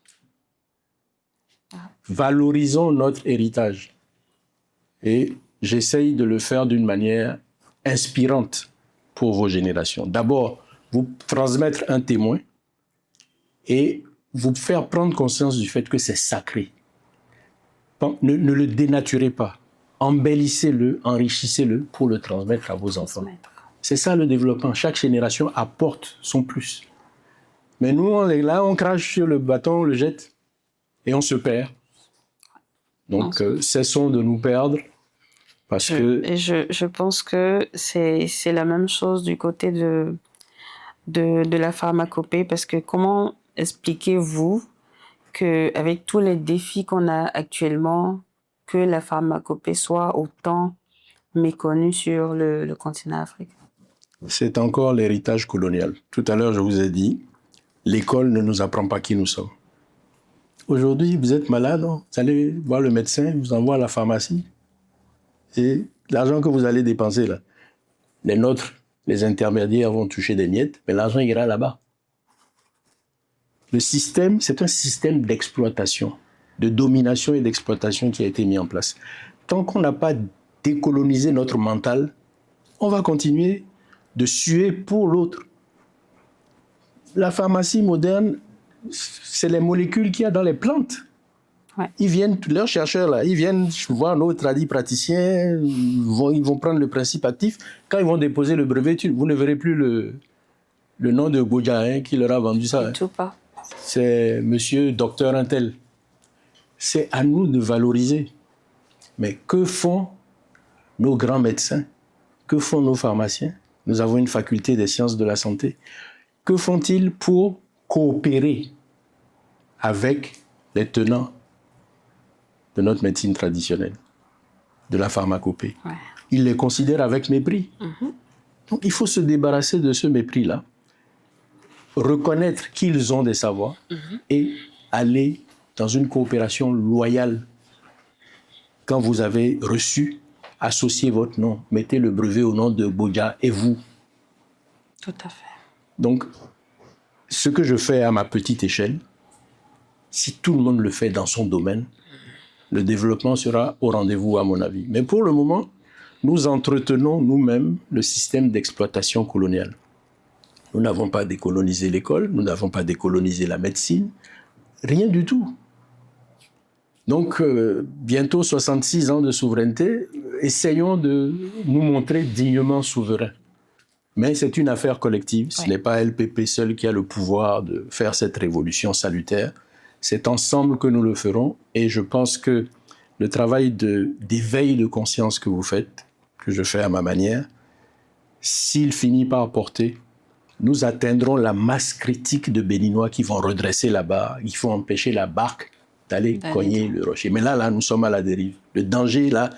Valorisons notre héritage. Et j'essaye de le faire d'une manière inspirante pour vos générations. D'abord, vous transmettre un témoin et vous faire prendre conscience du fait que c'est sacré. Ne le dénaturez pas. Embellissez-le, enrichissez-le pour le transmettre à vos enfants. C'est ça le développement. Chaque génération apporte son plus. Mais nous, on est là, on crache sur le bâton, on le jette et on se perd. Donc, cessons de nous perdre Je pense que c'est la même chose du côté de la pharmacopée, parce que comment expliquez-vous qu'avec tous les défis qu'on a actuellement, que la pharmacopée soit autant méconnue sur le continent africain? C'est encore l'héritage colonial. Tout à l'heure, je vous ai dit, l'école ne nous apprend pas qui nous sommes. Aujourd'hui, vous êtes malade, vous allez voir le médecin, vous envoie à la pharmacie. Et l'argent que vous allez dépenser là, les nôtres, les intermédiaires vont toucher des miettes, mais l'argent ira là-bas. Le système, c'est un système d'exploitation, de domination et d'exploitation qui a été mis en place. Tant qu'on n'a pas décolonisé notre mental, on va continuer de suer pour l'autre. La pharmacie moderne, c'est les molécules qu'il y a dans les plantes. Ouais. Ils viennent, leurs chercheurs, là, ils viennent voir nos tradis praticiens, ils vont prendre le principe actif. Quand ils vont déposer le brevet, vous ne verrez plus le nom de Bodja qui leur a vendu ça. Du tout pas. C'est monsieur docteur Intel. C'est à nous de valoriser. Mais que font nos grands médecins? Que font nos pharmaciens? Nous avons une faculté des sciences de la santé. Que font-ils pour coopérer avec les tenants de notre médecine traditionnelle, de la pharmacopée? Ouais. Ils les considèrent avec mépris. Donc il faut se débarrasser de ce mépris-là, reconnaître qu'ils ont des savoirs et aller dans une coopération loyale. Quand vous avez reçu, associez votre nom, mettez le brevet au nom de Bodja et vous. Tout à fait. Donc, ce que je fais à ma petite échelle, si tout le monde le fait dans son domaine, le développement sera au rendez-vous, à mon avis. Mais pour le moment, nous entretenons nous-mêmes le système d'exploitation coloniale. Nous n'avons pas décolonisé l'école, nous n'avons pas décolonisé la médecine, rien du tout. Donc, bientôt 66 ans de souveraineté, essayons de nous montrer dignement souverains. Mais c'est une affaire collective. Ce n'est pas LPP seul qui a le pouvoir de faire cette révolution salutaire. C'est ensemble que nous le ferons. Et je pense que le travail d'éveil de conscience que vous faites, que je fais à ma manière, s'il finit par porter, nous atteindrons la masse critique de Béninois qui vont redresser la barre. Il faut empêcher la barque d'aller cogner le rocher. Mais là, nous sommes à la dérive. Le danger, là,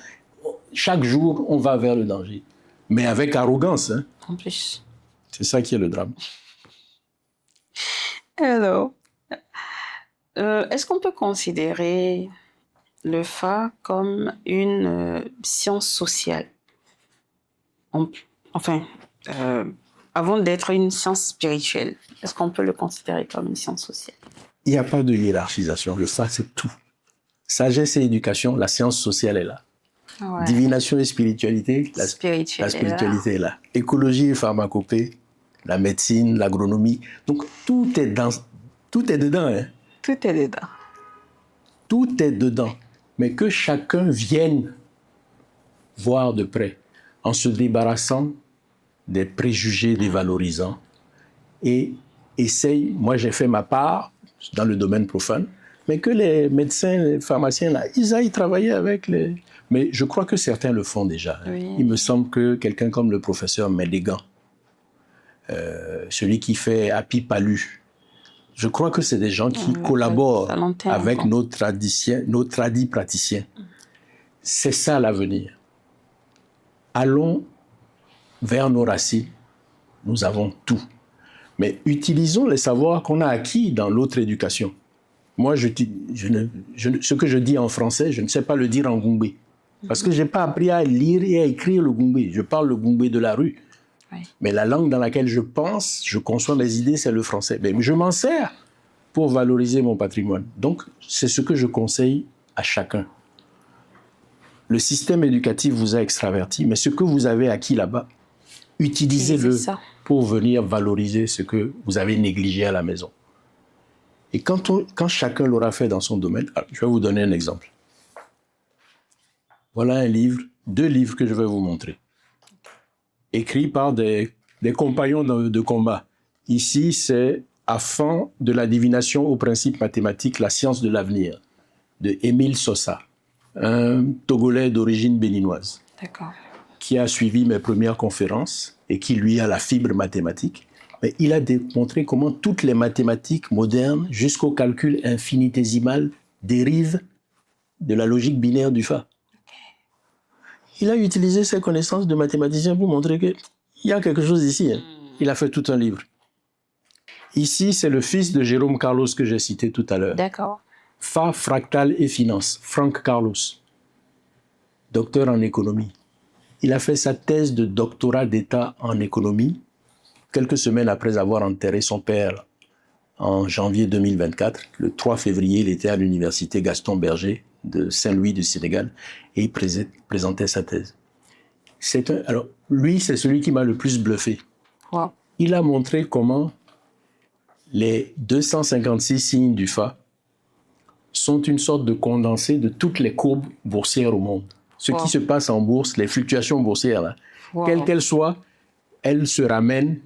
chaque jour, on va vers le danger. Mais avec arrogance. Hein. En plus. C'est ça qui est le drame. Alors, est-ce qu'on peut considérer le FA comme une science sociale? Avant d'être une science spirituelle, est-ce qu'on peut le considérer comme une science sociale? Il n'y a pas de hiérarchisation. Le FA, c'est tout. Sagesse et éducation, la science sociale est là. Ouais. Divination et spiritualité, la spiritualité est là. Écologie et pharmacopée, la médecine, l'agronomie. Donc, tout est dedans. Hein. Tout est dedans. Tout est dedans. Mais que chacun vienne voir de près, en se débarrassant des préjugés dévalorisants et essaye, moi j'ai fait ma part dans le domaine profane, mais que les médecins, les pharmaciens, là, ils aillent travailler avec les... Mais je crois que certains le font déjà. Hein. Oui. Il me semble que quelqu'un comme le professeur Mélégan, celui qui fait Happy Palu, je crois que c'est des gens qui collaborent avec nos tradis praticiens. C'est ça l'avenir. Allons vers nos racines. Nous avons tout. Mais utilisons les savoirs qu'on a acquis dans l'autre éducation. Moi, ce que je dis en français, je ne sais pas le dire en Goumbé. Parce que je n'ai pas appris à lire et à écrire le Goumbé. Je parle le Goumbé de la rue. Oui. Mais la langue dans laquelle je pense, je conçois mes idées, c'est le français. Mais je m'en sers pour valoriser mon patrimoine. Donc, c'est ce que je conseille à chacun. Le système éducatif vous a extraverti, mais ce que vous avez acquis là-bas, utilisez-le pour venir valoriser ce que vous avez négligé à la maison. Et quand chacun l'aura fait dans son domaine, je vais vous donner un exemple. Voilà deux livres que je vais vous montrer. Écrits par des compagnons de combat. Ici, c'est Afin de la divination aux principes mathématiques, la science de l'avenir, de Émile Sosa, un Togolais d'origine béninoise. D'accord. qui a suivi mes premières conférences et qui, lui, a la fibre mathématique. Mais il a démontré comment toutes les mathématiques modernes, jusqu'au calcul infinitésimal, dérivent de la logique binaire du Fa. Il a utilisé ses connaissances de mathématicien pour montrer qu'il y a quelque chose ici. Il a fait tout un livre. Ici, c'est le fils de Jérôme Carlos que j'ai cité tout à l'heure. D'accord. Fa, fractal et finance. Frank Carlos, docteur en économie. Il a fait sa thèse de doctorat d'État en économie quelques semaines après avoir enterré son père en janvier 2024. Le 3 février, il était à l'université Gaston Berger de Saint-Louis du Sénégal et il présentait sa thèse. Alors, lui, c'est celui qui m'a le plus bluffé. Wow. Il a montré comment les 256 signes du Fa sont une sorte de condensé de toutes les courbes boursières au monde. Ce qui se passe en bourse, les fluctuations boursières, là, quelles qu'elles soient, elles se ramènent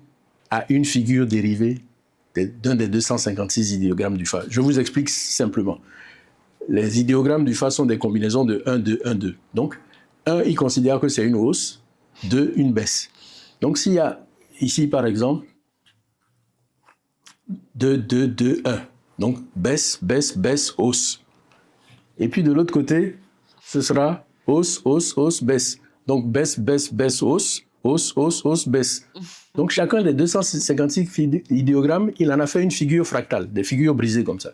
à une figure dérivée d'un des 256 idéogrammes du Fa. Je vous explique simplement. Les idéogrammes du Fa sont des combinaisons de 1, 2, 1, 2. Donc, 1, il considère que c'est une hausse, 2, une baisse. Donc, s'il y a ici, par exemple, 2, 2, 2, 1. Donc, baisse, baisse, baisse, hausse. Et puis, de l'autre côté, ce sera hausse, hausse, hausse, baisse. Donc, baisse, baisse, baisse, hausse, hausse, hausse, hausse, baisse. Donc, chacun des 256 idéogrammes, il en a fait une figure fractale, des figures brisées comme ça.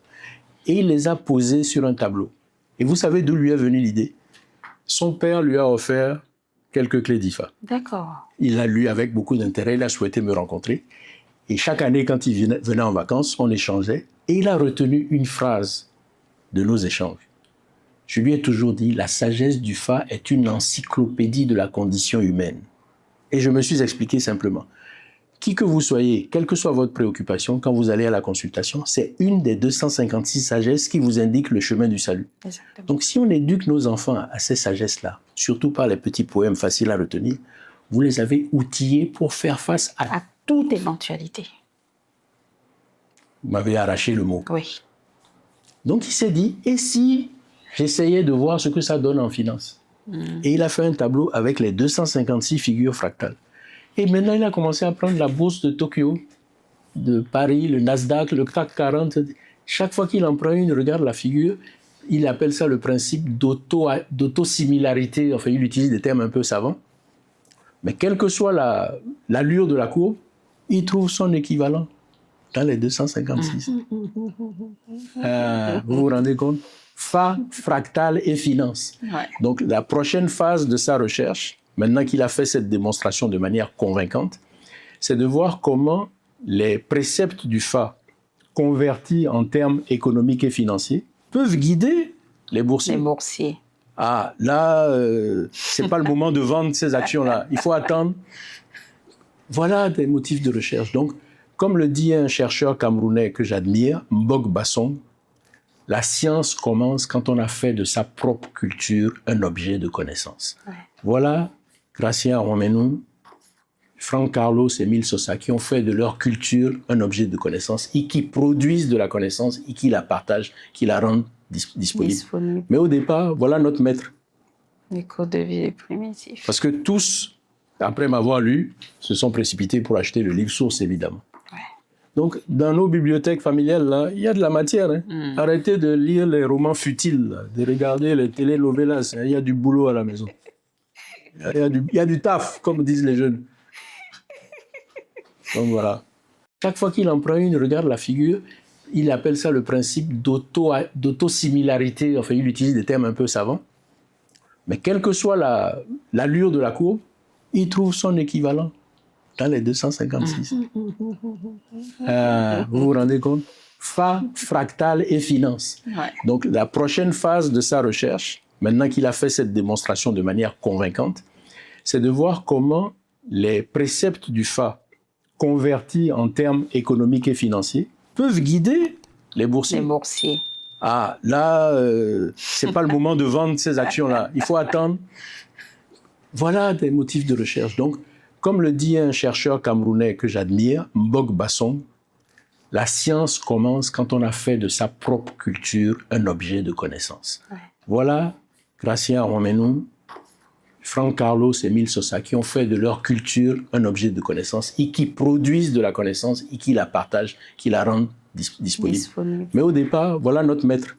Et il les a posées sur un tableau. Et vous savez d'où lui est venue l'idée? Son père lui a offert quelques clés d'IFA. D'accord. Il a lu avec beaucoup d'intérêt, il a souhaité me rencontrer. Et chaque année, quand il venait en vacances, on échangeait. Et il a retenu une phrase de nos échanges. Je lui ai toujours dit, la sagesse du Fa est une encyclopédie de la condition humaine. Et je me suis expliqué simplement. Qui que vous soyez, quelle que soit votre préoccupation, quand vous allez à la consultation, c'est une des 256 sagesses qui vous indique le chemin du salut. Exactement. Donc si on éduque nos enfants à ces sagesses-là, surtout par les petits poèmes faciles à retenir, vous les avez outillés pour faire face à toute éventualité. Vous m'avez arraché le mot. Oui. Donc il s'est dit, et si j'essayais de voir ce que ça donne en finance? Et il a fait un tableau avec les 256 figures fractales. Et maintenant, il a commencé à prendre la bourse de Tokyo, de Paris, le Nasdaq, le CAC 40. Chaque fois qu'il en prend une, regarde la figure, il appelle ça le principe d'autosimilarité. Enfin, il utilise des termes un peu savants. Mais quelle que soit l'allure de la courbe, il trouve son équivalent dans les 256. Vous vous rendez compte? Fa, fractal et finance. Ouais. Donc, la prochaine phase de sa recherche, maintenant qu'il a fait cette démonstration de manière convaincante, c'est de voir comment les préceptes du Fa, convertis en termes économiques et financiers, peuvent guider les boursiers. Les boursiers. Ah, là, c'est pas le moment de vendre ces actions-là. Il faut attendre. Voilà des motifs de recherche. Donc, comme le dit un chercheur camerounais que j'admire, Mbok Bassong, la science commence quand on a fait de sa propre culture un objet de connaissance. Ouais. Voilà Gracien Romenou, Frank Carlos et Emile Sosa qui ont fait de leur culture un objet de connaissance et qui produisent de la connaissance et qui la partagent, qui la rendent disponible. Mais au départ, voilà notre maître. Les codes de vie les primitifs. Parce que tous, après m'avoir lu, se sont précipités pour acheter le livre source, évidemment. Ouais. Donc, dans nos bibliothèques familiales, là, il y a de la matière. Hein. Arrêtez de lire les romans futiles, là, de regarder les télénovelas. Il y a du boulot à la maison. Il y a du taf, comme disent les jeunes. Donc voilà. Chaque fois qu'il en prend une, regarde la figure, il appelle ça le principe d'autosimilarité. Enfin, il utilise des termes un peu savants. Mais quelle que soit l'allure de la courbe, il trouve son équivalent dans les 256. Vous vous rendez compte? Fa, fractal et finance. Ouais. Donc, la prochaine phase de sa recherche, maintenant qu'il a fait cette démonstration de manière convaincante, c'est de voir comment les préceptes du Fa, convertis en termes économiques et financiers, peuvent guider les boursiers. Les boursiers. Ah, là, c'est pas le moment de vendre ces actions-là. Il faut attendre. Voilà des motifs de recherche. Donc, comme le dit un chercheur camerounais que j'admire, Mbok Bassong, la science commence quand on a fait de sa propre culture un objet de connaissance. Ouais. Voilà Gracien Romenou, Franck Carlos et Emile Sosa, qui ont fait de leur culture un objet de connaissance et qui produisent de la connaissance et qui la partagent, qui la rendent disponible. Mais au départ, voilà notre maître.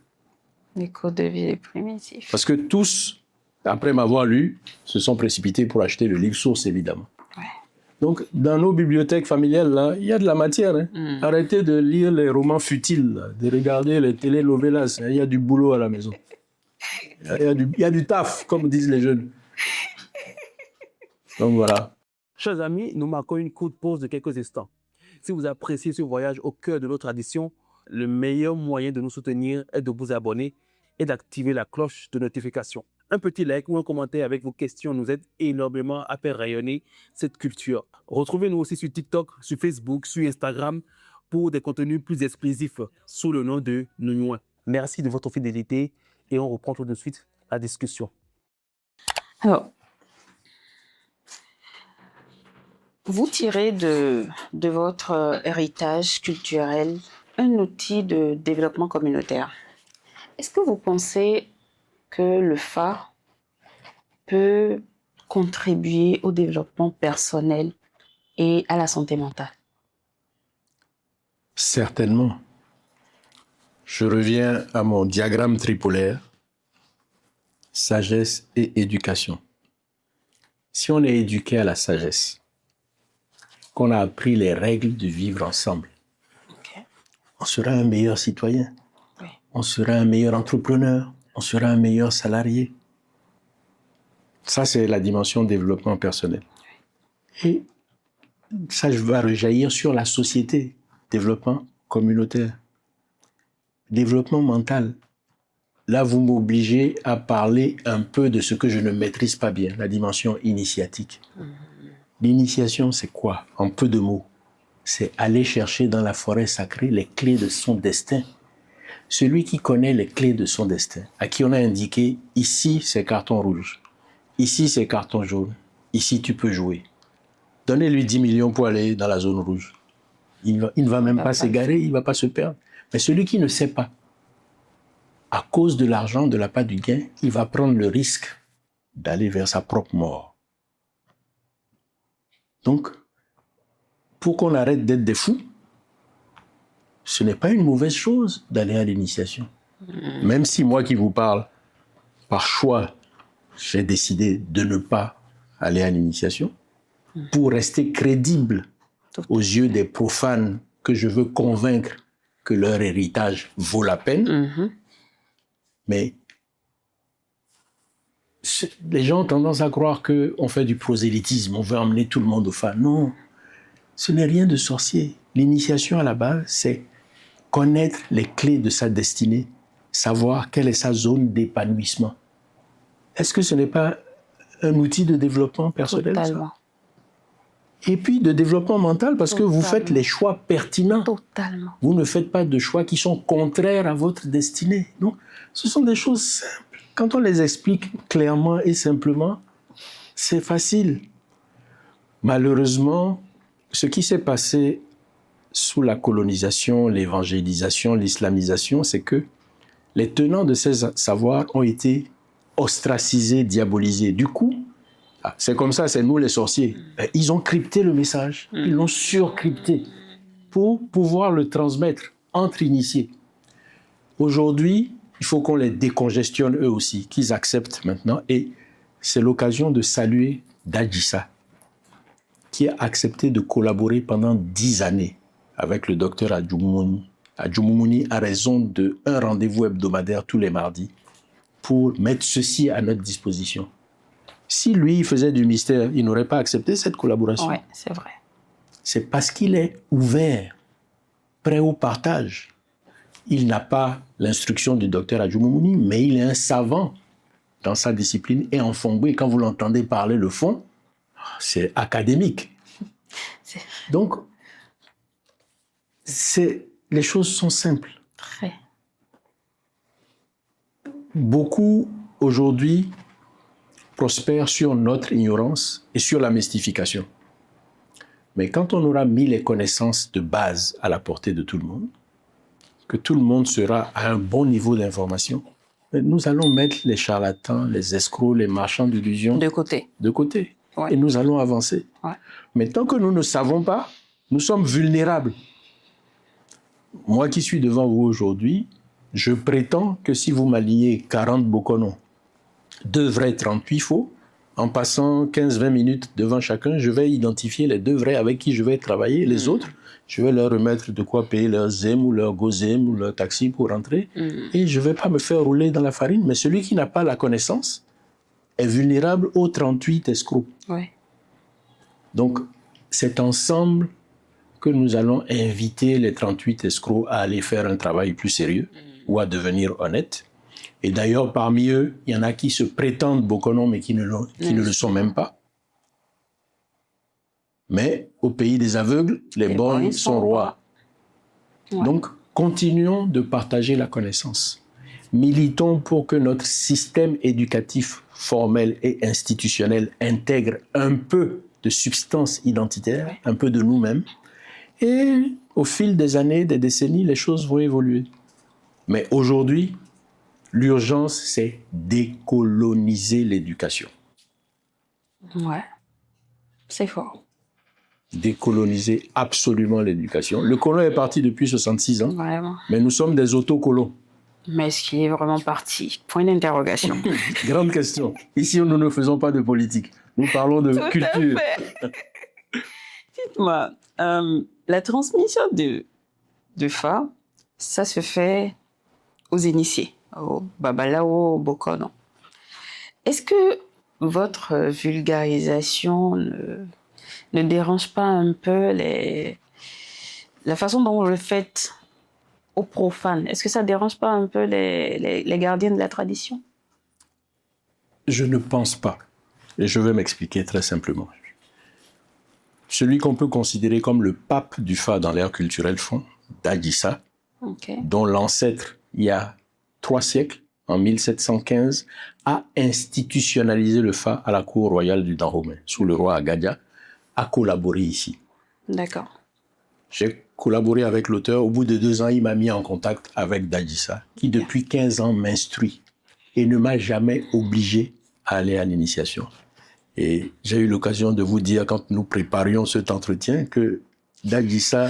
Les codes de vie primitifs. Parce que tous, après m'avoir lu, se sont précipités pour acheter le livre source, évidemment. Ouais. Donc, dans nos bibliothèques familiales, là, il y a de la matière. Hein. Arrêtez de lire les romans futiles, là, de regarder les télénovelas. Il y a du boulot à la maison. Il y a du taf, comme disent les jeunes. Donc voilà. Chers amis, nous marquons une courte pause de quelques instants. Si vous appréciez ce voyage au cœur de nos traditions, le meilleur moyen de nous soutenir est de vous abonner et d'activer la cloche de notification. Un petit like ou un commentaire avec vos questions nous aide énormément à faire rayonner cette culture. Retrouvez-nous aussi sur TikTok, sur Facebook, sur Instagram pour des contenus plus exclusifs sous le nom de Nounouin. Merci de votre fidélité et on reprend tout de suite la discussion. Alors, vous tirez de votre héritage culturel un outil de développement communautaire. Est-ce que vous pensez que le FA peut contribuer au développement personnel et à la santé mentale? Certainement. Je reviens à mon diagramme tripolaire, sagesse et éducation. Si on est éduqué à la sagesse, qu'on a appris les règles de vivre ensemble, on sera un meilleur citoyen, on sera un meilleur entrepreneur, on sera un meilleur salarié. Ça, c'est la dimension développement personnel. Et ça va rejaillir sur la société, développement communautaire, développement mental. Là, vous m'obligez à parler un peu de ce que je ne maîtrise pas bien, la dimension initiatique. L'initiation, c'est quoi? En peu de mots, c'est aller chercher dans la forêt sacrée les clés de son destin. Celui qui connaît les clés de son destin, à qui on a indiqué, ici, c'est carton rouge, ici, c'est carton jaune, ici, tu peux jouer. Donnez-lui 10 millions pour aller dans la zone rouge. Il ne va même pas s'égarer, il ne va pas se perdre. Mais celui qui ne sait pas, à cause de l'argent, de l'appât du gain, il va prendre le risque d'aller vers sa propre mort. Donc, pour qu'on arrête d'être des fous, ce n'est pas une mauvaise chose d'aller à l'initiation. Même si moi qui vous parle, par choix, j'ai décidé de ne pas aller à l'initiation, pour rester crédible aux yeux des profanes que je veux convaincre que leur héritage vaut la peine. Mais les gens ont tendance à croire qu'on fait du prosélytisme, on veut emmener tout le monde au FA. Non, ce n'est rien de sorcier. L'initiation à la base, c'est connaître les clés de sa destinée, savoir quelle est sa zone d'épanouissement. Est-ce que ce n'est pas un outil de développement personnel? Totalement. Ça? Et puis de développement mental, parce que vous faites les choix pertinents. Totalement. Vous ne faites pas de choix qui sont contraires à votre destinée. Non, ce sont des choses simples. Quand on les explique clairement et simplement, c'est facile. Malheureusement, ce qui s'est passé sous la colonisation, l'évangélisation, l'islamisation, c'est que les tenants de ces savoirs ont été ostracisés, diabolisés. Du coup, c'est comme ça, c'est nous les sorciers. Ils ont crypté le message, ils l'ont surcrypté pour pouvoir le transmettre entre initiés. Aujourd'hui, il faut qu'on les décongestionne eux aussi, qu'ils acceptent maintenant. Et c'est l'occasion de saluer Dadjissa, qui a accepté de collaborer pendant 10 années avec le docteur Adjumoumouni. Adjumoumouni a raison d'un rendez-vous hebdomadaire tous les mardis pour mettre ceci à notre disposition. Si lui, il faisait du mystère, il n'aurait pas accepté cette collaboration. Oui, c'est vrai. C'est parce qu'il est ouvert, prêt au partage. Il n'a pas l'instruction du docteur Adjumoumouni, mais il est un savant dans sa discipline. Et en Fongbe, quand vous l'entendez parler le fond, c'est académique. Donc, les choses sont simples. Très. Beaucoup, aujourd'hui, prospèrent sur notre ignorance et sur la mystification. Mais quand on aura mis les connaissances de base à la portée de tout le monde, que tout le monde sera à un bon niveau d'information, Nous allons mettre les charlatans, les escrocs, les marchands d'illusions De côté. de côté. Ouais. Et nous allons avancer. Ouais. Mais tant que nous ne savons pas, nous sommes vulnérables. Moi qui suis devant vous aujourd'hui, je prétends que si vous m'alignez 40 Bokono, 2 vrais, 38 faux, en passant 15-20 minutes devant chacun, je vais identifier les 2 vrais avec qui je vais travailler. Les autres, je vais leur remettre de quoi payer leur ZEM ou leur GoZEM ou leur taxi pour rentrer. Et je ne vais pas me faire rouler dans la farine. Mais celui qui n'a pas la connaissance est vulnérable aux 38 escrocs. Ouais. Donc, c'est ensemble que nous allons inviter les 38 escrocs à aller faire un travail plus sérieux ou à devenir honnêtes. Et d'ailleurs, parmi eux, il y en a qui se prétendent Bokono, mais qui ne le sont même pas. Mais au pays des aveugles, les borgnes sont rois. Ouais. Donc, continuons de partager la connaissance. Militons pour que notre système éducatif formel et institutionnel intègre un peu de substance identitaire, un peu de nous-mêmes. Et au fil des années, des décennies, les choses vont évoluer. Mais aujourd'hui, l'urgence, c'est décoloniser l'éducation. Ouais. C'est fort. Décoloniser absolument l'éducation. Le colon est parti depuis 66 ans, Vraiment. mais nous sommes des autocolons. Mais est-ce qu'il est vraiment parti? Point d'interrogation. Grande question. Ici, nous ne faisons pas de politique. Nous parlons de Tout culture. à fait. Dites-moi, la transmission de Fa, ça se fait aux initiés, au Babalao, au Bokono. Est-ce que votre vulgarisation ne dérange pas un peu la façon dont vous le faites aux profanes? Est-ce que ça ne dérange pas un peu les gardiens de la tradition? Je ne pense pas. Et je vais m'expliquer très simplement. Celui qu'on peut considérer comme le pape du Fa dans l'ère culturelle fond, Dadissa, dont l'ancêtre, il y a 3 siècles, en 1715, a institutionnalisé le Fa à la cour royale du Dahomey, sous le roi Agadia, a collaboré ici. D'accord. J'ai collaboré avec l'auteur. Au bout de 2 ans, il m'a mis en contact avec Dadissa, qui depuis 15 ans m'instruit et ne m'a jamais obligé à aller à l'initiation. Et j'ai eu l'occasion de vous dire, quand nous préparions cet entretien, que Dadissa,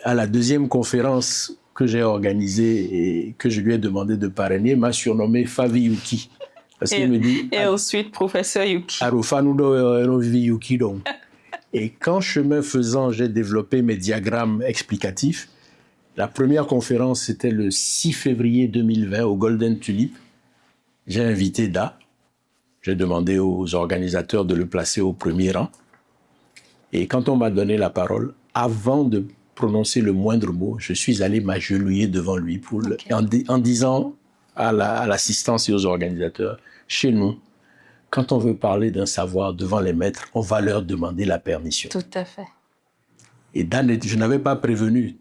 à la 2e conférence que j'ai organisée et que je lui ai demandé de parrainer, m'a surnommé Favi Yuki. Parce qu'il me dit... Et ensuite, professeur Yuki. Yuki donc. Et quand chemin faisant, j'ai développé mes diagrammes explicatifs. La première conférence, c'était le 6 février 2020 au Golden Tulip. J'ai invité Da. J'ai demandé aux organisateurs de le placer au premier rang. Et quand on m'a donné la parole, avant de prononcer le moindre mot, je suis allé m'agenouiller devant lui en disant à l'assistance et aux organisateurs, chez nous, quand on veut parler d'un savoir devant les maîtres, on va leur demander la permission. Tout à fait. Et Dan, je n'avais pas prévenu.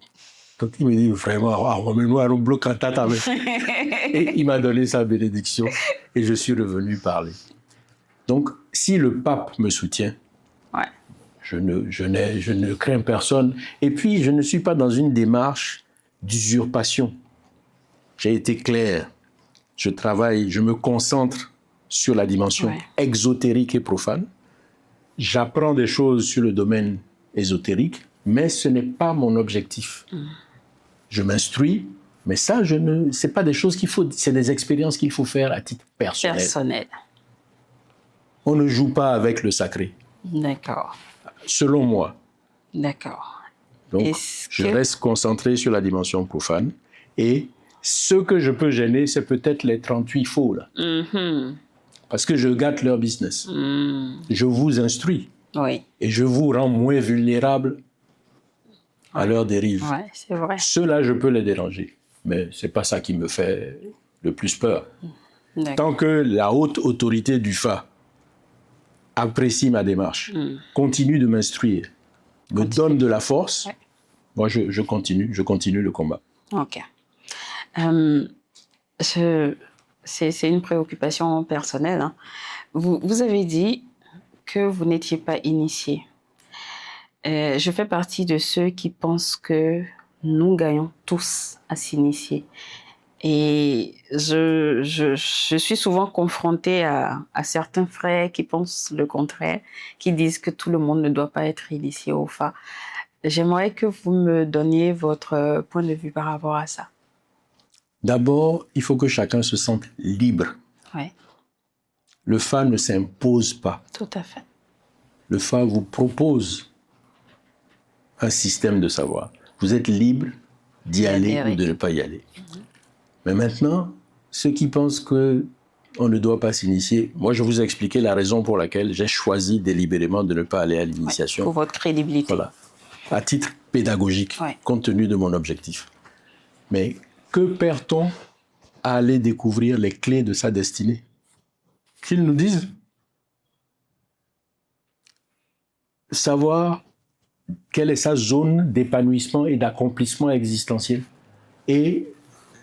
Donc il me dit vraiment, remets-nous à un bloc en tête. Et il m'a donné sa bénédiction et je suis revenu parler. Donc, si le pape me soutient, ouais. je ne crains personne. Et puis, je ne suis pas dans une démarche d'usurpation. J'ai été clair. Je travaille, je me concentre sur la dimension exotérique et profane. J'apprends des choses sur le domaine ésotérique, mais ce n'est pas mon objectif. Je m'instruis, mais ça, c'est pas des choses c'est des expériences qu'il faut faire à titre personnel. On ne joue pas avec le sacré. D'accord. Selon moi. D'accord. Donc, je reste concentré sur la dimension profane. Et ce que je peux gêner, c'est peut-être les 38 faux, là. Parce que je gâte leur business. Je vous instruis. Oui. Et je vous rends moins vulnérables à leur dérive. Oui, c'est vrai. Ceux-là, je peux les déranger. Mais ce n'est pas ça qui me fait le plus peur. Tant que la haute autorité du Fa apprécie ma démarche, continue de m'instruire, me donne de la force, moi je continue le combat. Ok. C'est une préoccupation personnelle. Hein. Vous avez dit que vous n'étiez pas initié. Je fais partie de ceux qui pensent que nous gagnons tous à s'initier. Et je suis souvent confrontée à certains frères qui pensent le contraire, qui disent que tout le monde ne doit pas être initié au Fa. J'aimerais que vous me donniez votre point de vue par rapport à ça. D'abord, il faut que chacun se sente libre. Oui, Le Fa ne s'impose pas. tout à fait. Le Fa vous propose un système de savoir. Vous êtes libre d'y aller adhérer. ou de ne pas y aller. Mais maintenant, ceux qui pensent qu'on ne doit pas s'initier, moi je vous ai expliqué la raison pour laquelle j'ai choisi délibérément de ne pas aller à l'initiation. Pour votre crédibilité. Voilà. À titre pédagogique, Ouais. compte tenu de mon objectif. Mais que perd-on à aller découvrir les clés de sa destinée? Qu'ils nous disent. Savoir quelle est sa zone d'épanouissement et d'accomplissement existentiel. Et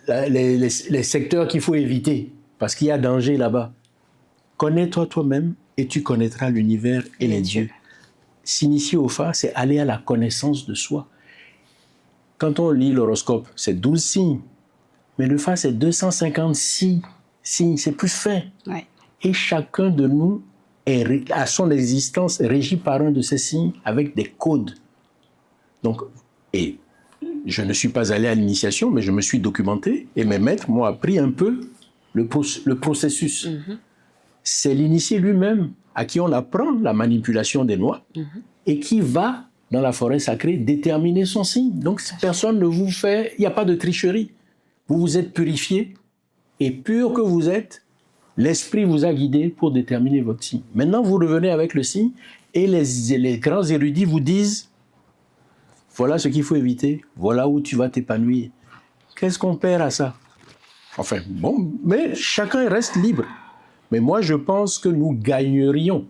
les secteurs qu'il faut éviter, parce qu'il y a danger là-bas. Connais-toi toi-même et tu connaîtras l'univers et les dieux. S'initier au Fa, c'est aller à la connaissance de soi. Quand on lit l'horoscope, c'est 12 signes. Mais le Fa, c'est 256 signes. C'est plus fin. Ouais. Et chacun de nous a son existence régie par un de ces signes avec des codes. Donc, et je ne suis pas allé à l'initiation, mais je me suis documenté et mes maîtres m'ont appris un peu le processus. C'est l'initié lui-même à qui on apprend la manipulation des noix et qui va, dans la forêt sacrée, déterminer son signe. Donc, personne ne vous fait... Il n'y a pas de tricherie. Vous vous êtes purifié et pur que vous êtes, l'esprit vous a guidé pour déterminer votre signe. Maintenant, vous revenez avec le signe et les grands érudits vous disent voilà ce qu'il faut éviter, voilà où tu vas t'épanouir. Qu'est-ce qu'on perd à ça? Enfin, bon, mais chacun reste libre. Mais moi, je pense que nous gagnerions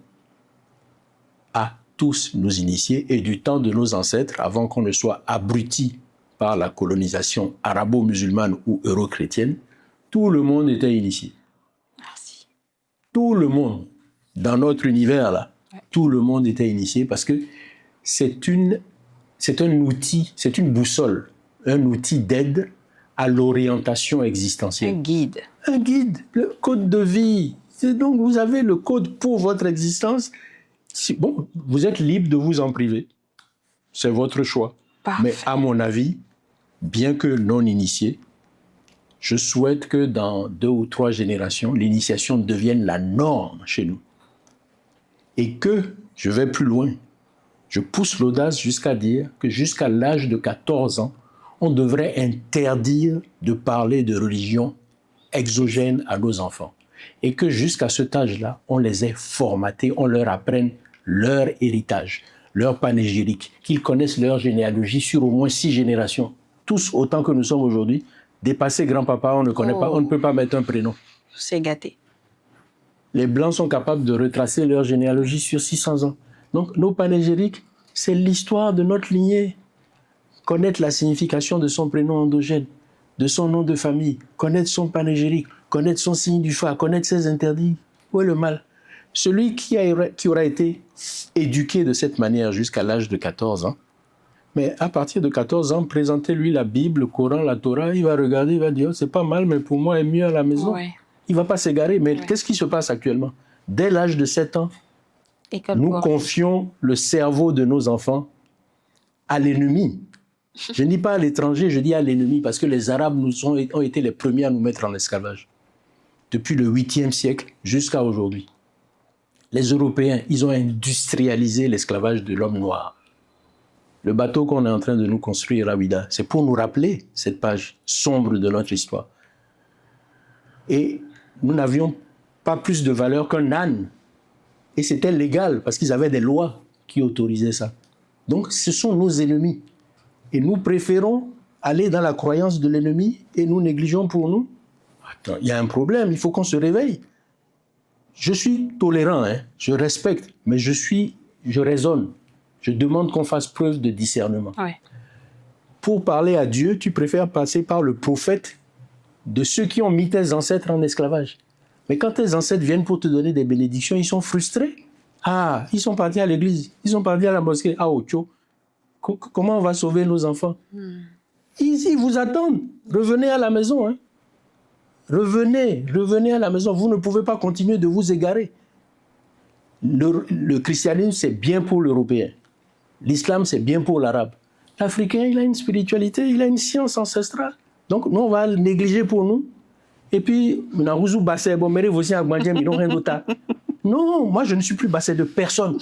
à tous nous initier et du temps de nos ancêtres, avant qu'on ne soit abrutis par la colonisation arabo-musulmane ou euro-chrétienne, tout le monde était initié. Merci. Tout le monde, dans notre univers là, tout le monde était initié parce que c'est un outil, c'est une boussole, un outil d'aide à l'orientation existentielle. Un guide. Un guide, le code de vie. Donc vous avez le code pour votre existence. Bon, vous êtes libre de vous en priver. C'est votre choix. Parfait. Mais à mon avis, bien que non initié, je souhaite que dans 2 ou 3 générations, l'initiation devienne la norme chez nous. Et que, je vais plus loin, je pousse l'audace jusqu'à dire que jusqu'à l'âge de 14 ans, on devrait interdire de parler de religion exogène à nos enfants. Et que jusqu'à cet âge-là, on les ait formatés, on leur apprenne leur héritage, leur panégyrique, qu'ils connaissent leur généalogie sur au moins 6 générations. Tous autant que nous sommes aujourd'hui, dépassé grand-papa, on ne connaît pas, on ne peut pas mettre un prénom. C'est gâté. Les Blancs sont capables de retracer leur généalogie sur 600 ans. Donc, nos panégyriques, c'est l'histoire de notre lignée. Connaître la signification de son prénom endogène, de son nom de famille, connaître son panégyrique, connaître son signe du Fa, connaître ses interdits. Où est le mal? Celui qui aura été éduqué de cette manière jusqu'à l'âge de 14 ans, mais à partir de 14 ans, présentez-lui la Bible, le Coran, la Torah, il va regarder, il va dire, oh, c'est pas mal, mais pour moi, il est mieux à la maison. Ouais. Il ne va pas s'égarer. Mais qu'est-ce qui se passe actuellement? Dès l'âge de 7 ans, nous confions le cerveau de nos enfants à l'ennemi. Je ne dis pas à l'étranger, je dis à l'ennemi, parce que les Arabes ont été les premiers à nous mettre en esclavage. Depuis le 8e siècle jusqu'à aujourd'hui. Les Européens, ils ont industrialisé l'esclavage de l'homme noir. Le bateau qu'on est en train de nous construire à Ouida, c'est pour nous rappeler cette page sombre de notre histoire. Et nous n'avions pas plus de valeur qu'un âne. Et c'était légal, parce qu'ils avaient des lois qui autorisaient ça. Donc, ce sont nos ennemis. Et nous préférons aller dans la croyance de l'ennemi et nous négligeons pour nous. Attends, il y a un problème, il faut qu'on se réveille. Je suis tolérant, hein, je respecte, mais je raisonne. Je demande qu'on fasse preuve de discernement. Ouais. Pour parler à Dieu, tu préfères passer par le prophète de ceux qui ont mis tes ancêtres en esclavage. Mais quand tes ancêtres viennent pour te donner des bénédictions, ils sont frustrés. Ah, ils sont partis à l'église, ils sont partis à la mosquée. Ah, Ocho, comment on va sauver nos enfants? Ils vous attendent. Revenez à la maison. Hein. Revenez à la maison. Vous ne pouvez pas continuer de vous égarer. Le christianisme, c'est bien pour l'Européen. L'islam, c'est bien pour l'Arabe. L'Africain, il a une spiritualité, il a une science ancestrale. Donc, nous, on va le négliger pour nous. Et puis, non, moi, je ne suis plus bassé de personne.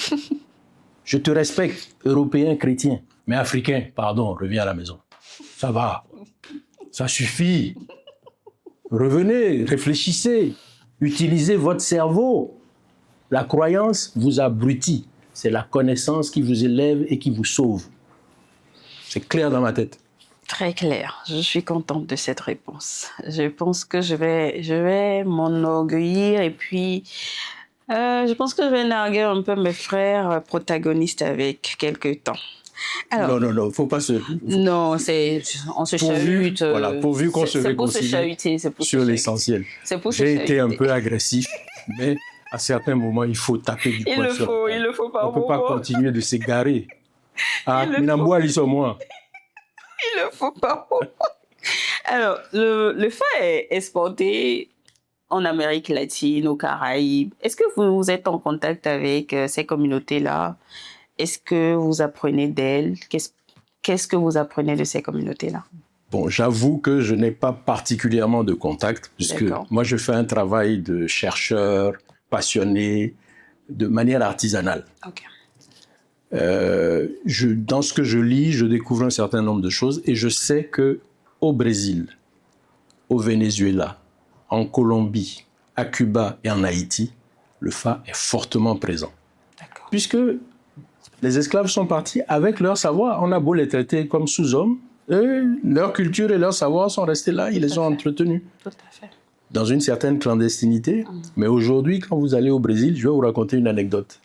Je te respecte, Européen, chrétien. Mais Africain, pardon, reviens à la maison. Ça va. Ça suffit. Revenez, réfléchissez. Utilisez votre cerveau. La croyance vous abrutit. C'est la connaissance qui vous élève et qui vous sauve. C'est clair dans ma tête. Très clair. Je suis contente de cette réponse. Je pense que je vais m'enorgueillir et puis je pense que je vais narguer un peu mes frères protagonistes avec quelques temps. Alors, Non, faut pas se... Non, on se chahute. Voilà, pourvu qu'on se C'est pour se réconcilie chahuter. C'est pour se sur chahuter. l'essentiel. C'est pour se J'ai été un chahuter. peu agressif, mais à certains moments, il faut taper du poing sur la table. Il le faut par On ne peut pas moment. continuer de s'égarer. Ah, Il le Minambo Ali sur moi. Il le faut par moment. Alors, le fa est exporté en Amérique latine, aux Caraïbes. Est-ce que vous êtes en contact avec ces communautés-là? Est-ce que vous apprenez d'elles? Qu'est-ce que vous apprenez de ces communautés-là? Bon, j'avoue que je n'ai pas particulièrement de contact, puisque D'accord. moi, je fais un travail de chercheur, passionné, de manière artisanale. Ok. Dans ce que je lis, je découvre un certain nombre de choses et je sais que au Brésil, au Venezuela, en Colombie, à Cuba et en Haïti, le fa est fortement présent. D'accord. Puisque les esclaves sont partis avec leur savoir. On a beau les traiter comme sous-hommes, leur culture et leur savoir sont restés là, ils les ont entretenus. Tout à fait. Dans une certaine clandestinité. Mais aujourd'hui, quand vous allez au Brésil, je vais vous raconter une anecdote.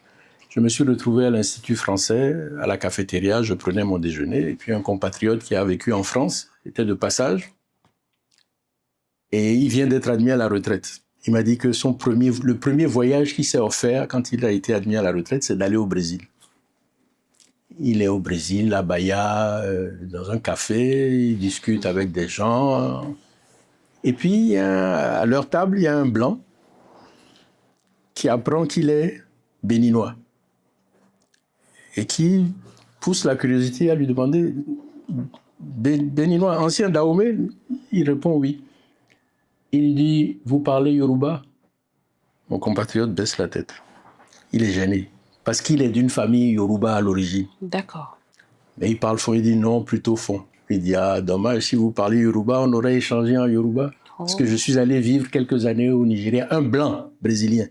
Je me suis retrouvé à l'Institut français, à la cafétéria, je prenais mon déjeuner, et puis un compatriote qui a vécu en France était de passage, et il vient d'être admis à la retraite. Il m'a dit que le premier voyage qu'il s'est offert quand il a été admis à la retraite, c'est d'aller au Brésil. Il est au Brésil, à Bahia, dans un café, il discute avec des gens, et puis à leur table, il y a un blanc qui apprend qu'il est béninois. Et qui pousse la curiosité à lui demander béninois, ancien Dahomey? Il répond oui. Il dit, vous parlez Yoruba? Mon compatriote baisse la tête. Il est gêné, parce qu'il est d'une famille Yoruba à l'origine. D'accord. Mais il parle fond, il dit non, plutôt fond. Il dit, ah, dommage, si vous parlez Yoruba, on aurait échangé en Yoruba. Parce que je suis allé vivre quelques années au Nigeria, un blanc brésilien.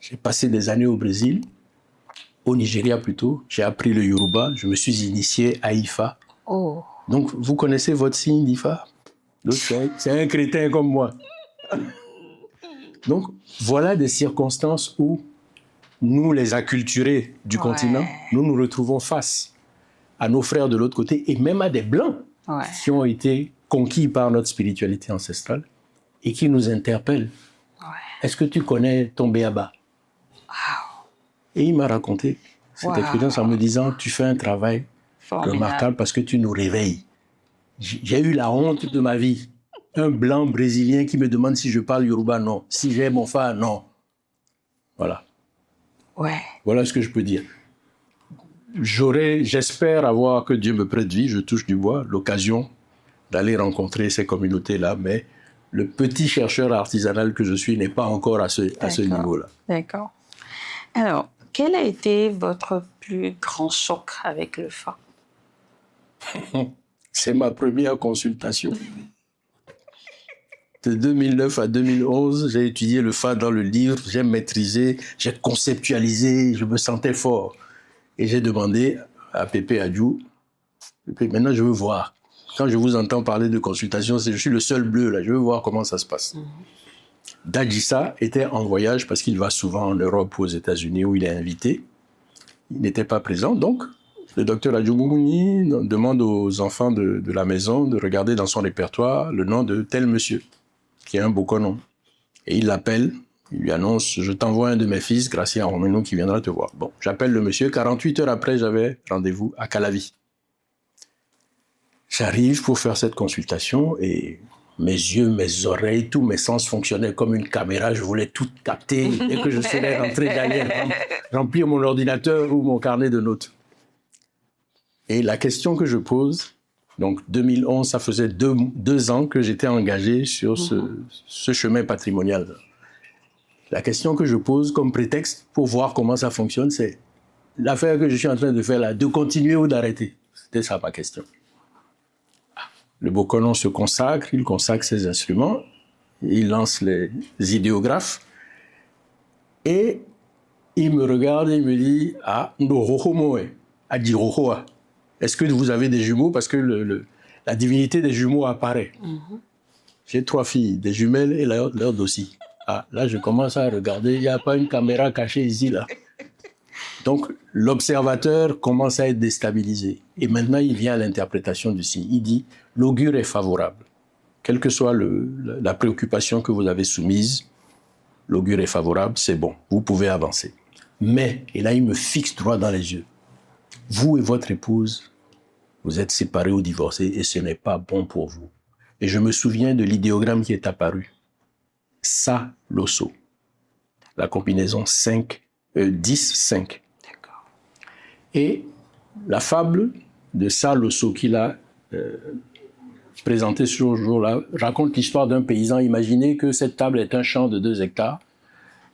J'ai passé des années au Brésil, au Nigeria plutôt. J'ai appris le Yoruba, je me suis initié à Ifa. Oh. Donc, vous connaissez votre signe d'Ifa? C'est un crétin comme moi. Donc, voilà des circonstances où nous, les acculturés du continent, nous nous retrouvons face à nos frères de l'autre côté et même à des Blancs qui ont été conquis par notre spiritualité ancestrale et qui nous interpellent. Est-ce que tu connais ton béaba? Et il m'a raconté cette expérience en me disant, tu fais un travail remarquable parce que tu nous réveilles. J'ai eu la honte de ma vie. Un blanc brésilien qui me demande si je parle Yoruba, non. Si j'ai mon fa, non. Voilà. Voilà ce que je peux dire. J'espère avoir, que Dieu me prête vie, je touche du bois, l'occasion d'aller rencontrer ces communautés-là, mais le petit chercheur artisanal que je suis n'est pas encore à ce niveau-là. D'accord. Alors, quel a été votre plus grand choc avec le fa? C'est ma première consultation. De 2009 à 2011, j'ai étudié le fa dans le livre, j'ai maîtrisé, j'ai conceptualisé, je me sentais fort. Et j'ai demandé à Pépé Adjou, maintenant je veux voir. Quand je vous entends parler de consultation, je suis le seul bleu là, je veux voir comment ça se passe. Dadjissa était en voyage parce qu'il va souvent en Europe ou aux États-Unis où il est invité. Il n'était pas présent, donc le docteur Adjou Moumouni demande aux enfants de la maison de regarder dans son répertoire le nom de tel monsieur, qui est un beau nom. Et il l'appelle, il lui annonce, je t'envoie un de mes fils, Gracia Romeno, qui viendra te voir. Bon, j'appelle le monsieur, 48 heures après, j'avais rendez-vous à Calavi. J'arrive pour faire cette consultation et mes yeux, mes oreilles, tous mes sens fonctionnaient comme une caméra. Je voulais tout capter. Dès que je serais rentré, j'allais remplir mon ordinateur ou mon carnet de notes. Et la question que je pose, donc 2011, ça faisait deux ans que j'étais engagé sur ce chemin patrimonial. La question que je pose comme prétexte pour voir comment ça fonctionne, c'est l'affaire que je suis en train de faire là, de continuer ou d'arrêter. C'était ça ma question. Le Bokonon se consacre, il consacre ses instruments, il lance les idéographes et il me regarde et il me dit « Ah, est-ce que vous avez des jumeaux ?» Parce que la divinité des jumeaux apparaît. J'ai 3 filles, des jumelles et leur aussi. Ah, là, je commence à regarder, il n'y a pas une caméra cachée ici, là. Donc, l'observateur commence à être déstabilisé. Et maintenant, il vient à l'interprétation du signe. Il dit, l'augure est favorable. Quelle que soit la préoccupation que vous avez soumise, l'augure est favorable, c'est bon, vous pouvez avancer. Mais, et là, il me fixe droit dans les yeux. Vous et votre épouse, vous êtes séparés ou divorcés et ce n'est pas bon pour vous. Et je me souviens de l'idéogramme qui est apparu. Sa, l'osso. La combinaison 10-5. Et la fable de Sa Losso qu'il a présentée ce jour-là raconte l'histoire d'un paysan. Imaginez que cette table est un champ de 2 hectares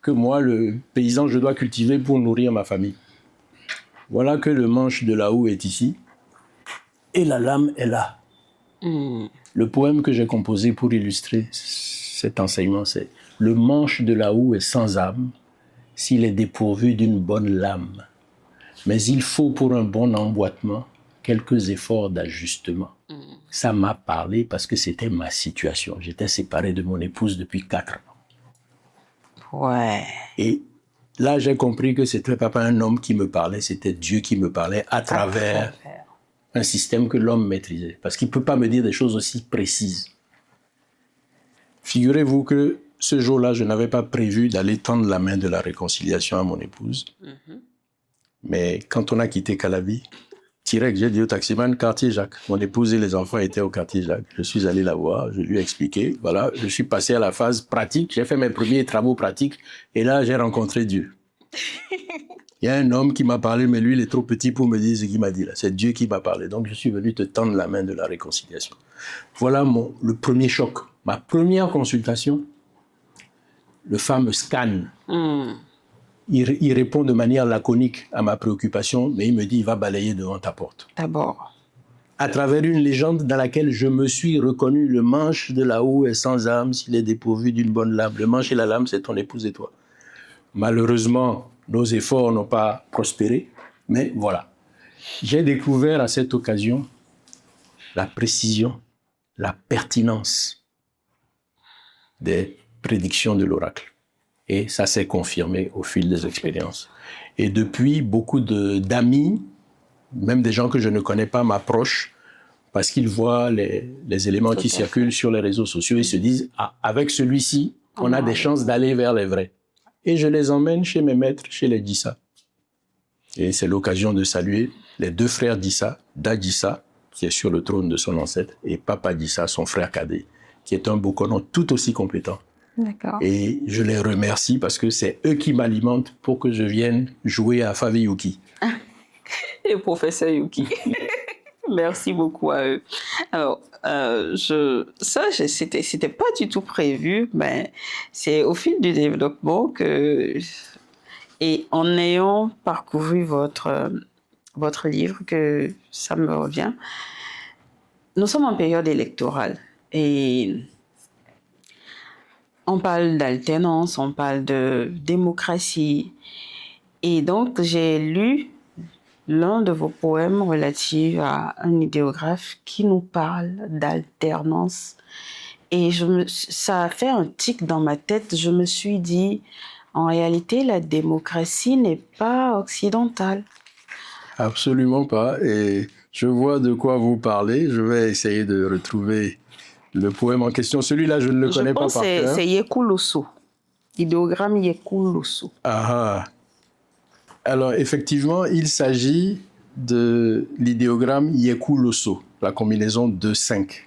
que moi, le paysan, je dois cultiver pour nourrir ma famille. Voilà que le manche de la houe est ici et la lame est là. Le poème que j'ai composé pour illustrer cet enseignement, c'est « Le manche de la houe est sans âme s'il est dépourvu d'une bonne lame. Mais il faut pour un bon emboîtement quelques efforts d'ajustement. » Ça m'a parlé parce que c'était ma situation. J'étais séparé de mon épouse depuis 4 ans. Ouais. Et là, j'ai compris que c'était pas un homme qui me parlait, c'était Dieu qui me parlait à travers un système que l'homme maîtrisait. Parce qu'il ne peut pas me dire des choses aussi précises. Figurez-vous que ce jour-là, je n'avais pas prévu d'aller tendre la main de la réconciliation à mon épouse. Mais quand on a quitté Calabi, direct, j'ai dit au taximan, quartier Jacques. Mon épouse et les enfants étaient au quartier Jacques. Je suis allé la voir, je lui ai expliqué. Voilà, je suis passé à la phase pratique. J'ai fait mes premiers travaux pratiques et là, j'ai rencontré Dieu. Il y a un homme qui m'a parlé, mais lui, il est trop petit pour me dire ce qu'il m'a dit là. C'est Dieu qui m'a parlé. Donc, je suis venu te tendre la main de la réconciliation. Voilà le premier choc. Ma première consultation, le fameux scan. Il répond de manière laconique à ma préoccupation, mais il me dit, il va balayer devant ta porte. D'abord. À travers une légende dans laquelle je me suis reconnu, le manche de la houe est sans âme s'il est dépourvu d'une bonne lame. Le manche et la lame, c'est ton épouse et toi. Malheureusement, nos efforts n'ont pas prospéré, mais voilà. J'ai découvert à cette occasion la précision, la pertinence des prédictions de l'oracle. Et ça s'est confirmé au fil des expériences. Et depuis, beaucoup d'amis, même des gens que je ne connais pas, m'approchent parce qu'ils voient les éléments qui circulent sur les réseaux sociaux et se disent « Ah, avec celui-ci, on a des chances d'aller vers les vrais. » Et je les emmène chez mes maîtres, chez les Dissa. Et c'est l'occasion de saluer les 2 frères Dissa, Dadissa, qui est sur le trône de son ancêtre, et Papa Dissa, son frère cadet, qui est un Bokonon tout aussi compétent. D'accord. Et je les remercie parce que c'est eux qui m'alimentent pour que je vienne jouer à Favi Yuki. Et professeur Yuki. Merci beaucoup à eux. Alors, c'était pas du tout prévu, mais c'est au fil du développement et en ayant parcouru votre livre que ça me revient. Nous sommes en période électorale et on parle d'alternance, on parle de démocratie. Et donc, j'ai lu l'un de vos poèmes relatifs à un idéographe qui nous parle d'alternance. Et ça a fait un tic dans ma tête. Je me suis dit, en réalité, la démocratie n'est pas occidentale. Absolument pas. Et je vois de quoi vous parlez. Je vais essayer de retrouver le poème en question. Celui-là, je ne le connais pas par cœur. C'est Yeku Losso. Idéogramme Yeku Losso. Ah. Alors, effectivement, il s'agit de l'idéogramme Yeku Losso, la combinaison 2-5.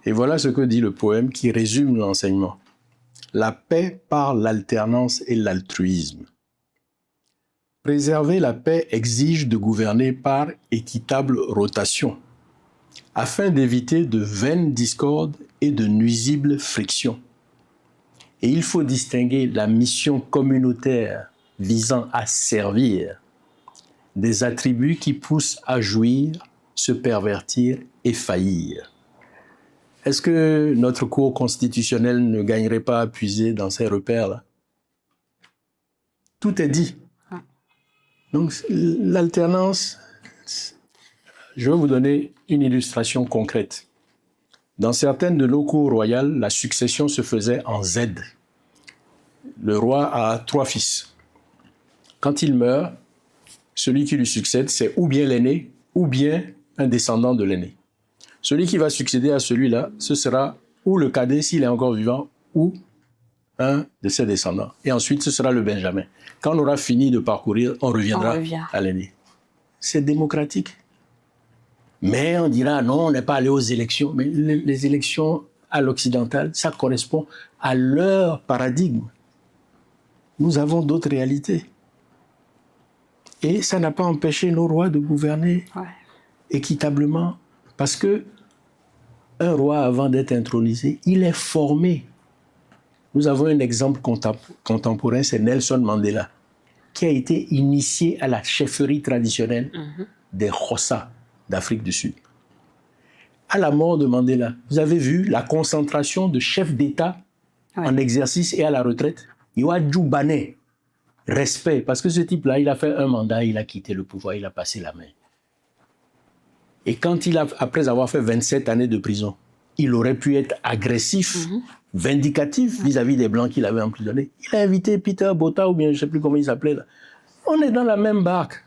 Et voilà ce que dit le poème qui résume l'enseignement. La paix par l'alternance et l'altruisme. Préserver la paix exige de gouverner par équitable rotation, afin d'éviter de vaines discordes et de nuisibles frictions. Et il faut distinguer la mission communautaire visant à servir des attributs qui poussent à jouir, se pervertir et faillir. Est-ce que notre cour constitutionnelle ne gagnerait pas à puiser dans ces repères-là? Tout est dit. Donc, l'alternance, je vais vous donner une illustration concrète. Dans certaines de nos cours royales, la succession se faisait en Z. Le roi a 3 fils. Quand il meurt, celui qui lui succède, c'est ou bien l'aîné, ou bien un descendant de l'aîné. Celui qui va succéder à celui-là, ce sera ou le cadet s'il est encore vivant, ou un de ses descendants. Et ensuite, ce sera le benjamin. Quand on aura fini de parcourir, on reviendra à l'aîné. C'est démocratique. Mais on dira, non, on n'est pas allé aux élections. Mais les élections à l'occidental, ça correspond à leur paradigme. Nous avons d'autres réalités. Et ça n'a pas empêché nos rois de gouverner équitablement. Parce que un roi, avant d'être intronisé, il est formé. Nous avons un exemple contemporain, c'est Nelson Mandela, qui a été initié à la chefferie traditionnelle des Xhosa d'Afrique du Sud. À la mort de Mandela, vous avez vu la concentration de chefs d'État en exercice et à la retraite. Iwa Djoubane, respect, parce que ce type-là, il a fait un mandat, il a quitté le pouvoir, il a passé la main. Et quand après avoir fait 27 années de prison, il aurait pu être agressif, vindicatif vis-à-vis des Blancs qu'il avait emprisonnés. Il a invité Peter Botha, ou bien je ne sais plus comment il s'appelait là. On est dans la même barque.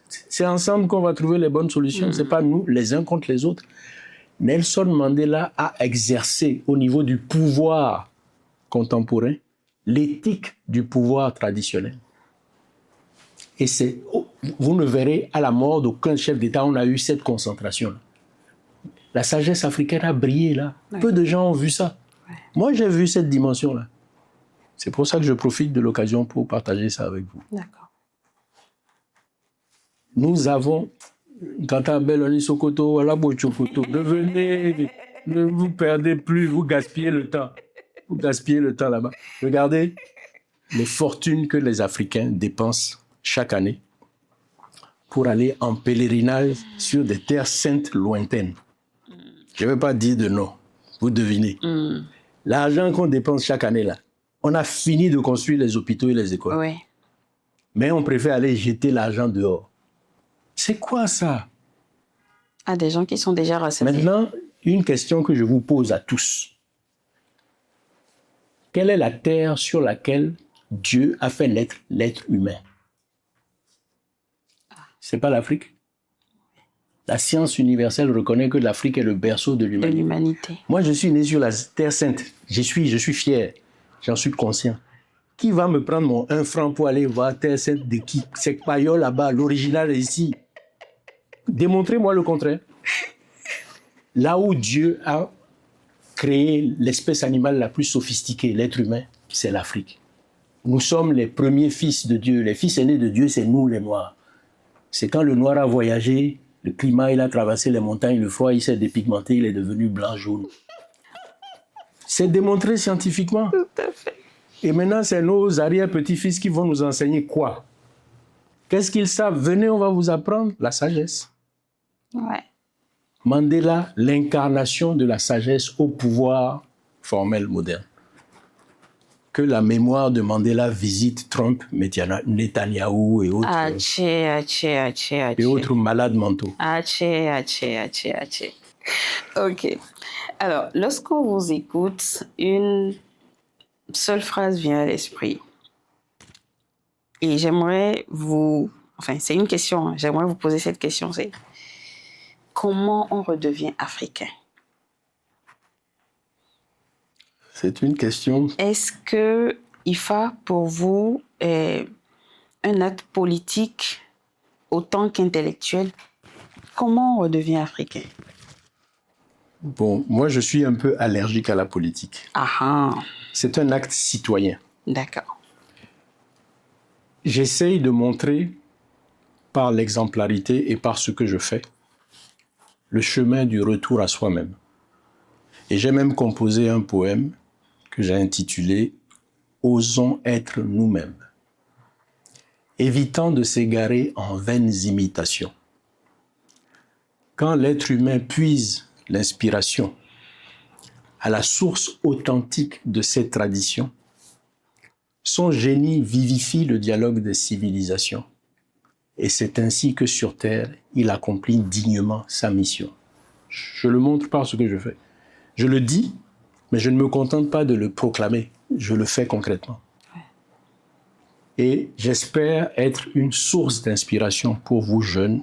C'est ensemble qu'on va trouver les bonnes solutions. Ce n'est pas nous, les uns contre les autres. Nelson Mandela a exercé au niveau du pouvoir contemporain l'éthique du pouvoir traditionnel. Et vous ne verrez à la mort d'aucun chef d'État, on a eu cette concentration. La sagesse africaine a brillé là. Peu de gens ont vu ça. Moi, j'ai vu cette dimension-là. C'est pour ça que je profite de l'occasion pour partager ça avec vous. D'accord. Nous avons, quand on Beloni Sokoto, devenez, ne vous perdez plus, vous gaspillez le temps. Vous gaspillez le temps là-bas. Regardez les fortunes que les Africains dépensent chaque année pour aller en pèlerinage sur des terres saintes lointaines. Je ne vais pas dire de nom, vous devinez. L'argent qu'on dépense chaque année là, on a fini de construire les hôpitaux et les écoles. Oui. Mais on préfère aller jeter l'argent dehors. C'est quoi ça? Ah, des gens qui sont déjà rassasiés. Maintenant, une question que je vous pose à tous. Quelle est la terre sur laquelle Dieu a fait naître l'être humain? C'est pas l'Afrique? La science universelle reconnaît que l'Afrique est le berceau de l'humanité. De l'humanité. Moi, je suis né sur la terre sainte. Je suis fier. J'en suis conscient. Qui va me prendre mon 1 franc pour aller voir terre sainte de qui? C'est Payol là-bas, l'original est ici. Démontrez-moi le contraire. Là où Dieu a créé l'espèce animale la plus sophistiquée, l'être humain, c'est l'Afrique. Nous sommes les premiers fils de Dieu. Les fils aînés de Dieu, c'est nous les Noirs. C'est quand le Noir a voyagé, le climat, il a traversé les montagnes, le froid, il s'est dépigmenté, il est devenu blanc-jaune. C'est démontré scientifiquement. Tout à fait. Et maintenant, c'est nos arrière-petits-fils qui vont nous enseigner quoi? Qu'est-ce qu'ils savent? Venez, on va vous apprendre la sagesse. Ouais. Mandela, l'incarnation de la sagesse au pouvoir formel moderne. Que la mémoire de Mandela visite Trump, Netanyahou et autres, et autres malades mentaux. Ok. Alors, lorsqu'on vous écoute, une seule phrase vient à l'esprit. Et j'aimerais c'est une question, j'aimerais vous poser cette question, c'est comment on redevient africain? C'est une question. Est-ce que IFA, pour vous, est un acte politique autant qu'intellectuel? Comment on redevient africain? Bon, moi, je suis un peu allergique à la politique. Ah ah, C'est un acte citoyen. d'accord. J'essaye de montrer, par l'exemplarité et par ce que je fais, le chemin du retour à soi-même. Et j'ai même composé un poème que j'ai intitulé « Osons être nous-mêmes », évitant de s'égarer en vaines imitations. Quand l'être humain puise l'inspiration à la source authentique de cette tradition, son génie vivifie le dialogue des civilisations. Et c'est ainsi que sur Terre, il accomplit dignement sa mission. Je le montre par ce que je fais. Je le dis, mais je ne me contente pas de le proclamer. Je le fais concrètement. Et j'espère être une source d'inspiration pour vous jeunes.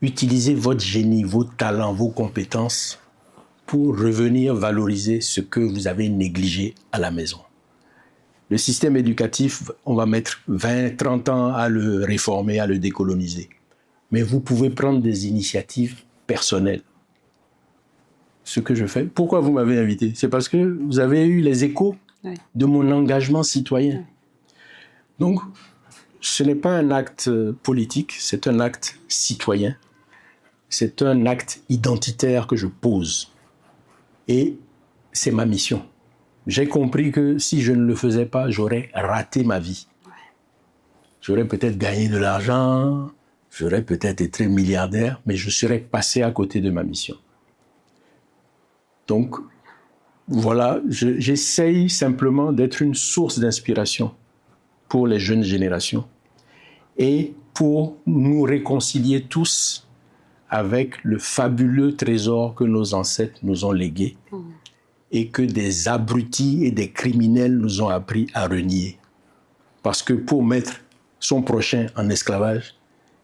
Utilisez votre génie, vos talents, vos compétences pour revenir valoriser ce que vous avez négligé à la maison. Le système éducatif, on va mettre 20, 30 ans à le réformer, à le décoloniser. Mais vous pouvez prendre des initiatives personnelles. Ce que je fais. Pourquoi vous m'avez invité? C'est parce que vous avez eu les échos de mon engagement citoyen. Donc, ce n'est pas un acte politique, c'est un acte citoyen. C'est un acte identitaire que je pose. Et c'est ma mission. J'ai compris que si je ne le faisais pas, j'aurais raté ma vie. J'aurais peut-être gagné de l'argent, j'aurais peut-être été milliardaire, mais je serais passé à côté de ma mission. Donc, voilà, j'essaye simplement d'être une source d'inspiration pour les jeunes générations et pour nous réconcilier tous avec le fabuleux trésor que nos ancêtres nous ont légué et que des abrutis et des criminels nous ont appris à renier. Parce que pour mettre son prochain en esclavage,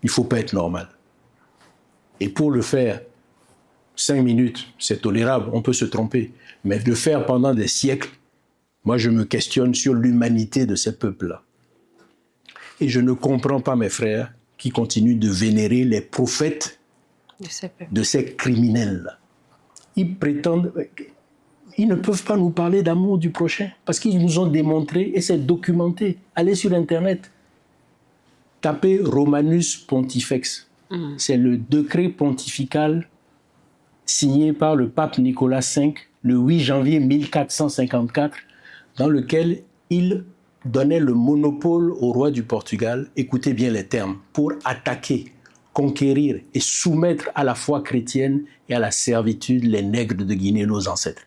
il ne faut pas être normal. Et pour le faire, 5 minutes, c'est tolérable, on peut se tromper. Mais de le faire pendant des siècles, moi je me questionne sur l'humanité de ces peuples-là. Et je ne comprends pas mes frères qui continuent de vénérer les prophètes de ces criminels-là. Ils prétendent... Ils ne peuvent pas nous parler d'amour du prochain parce qu'ils nous ont démontré et c'est documenté. Allez sur Internet, tapez Romanus Pontifex. C'est le décret pontifical signé par le pape Nicolas V le 8 janvier 1454 dans lequel il donnait le monopole au roi du Portugal, écoutez bien les termes, pour attaquer, conquérir et soumettre à la foi chrétienne et à la servitude les nègres de Guinée, nos ancêtres.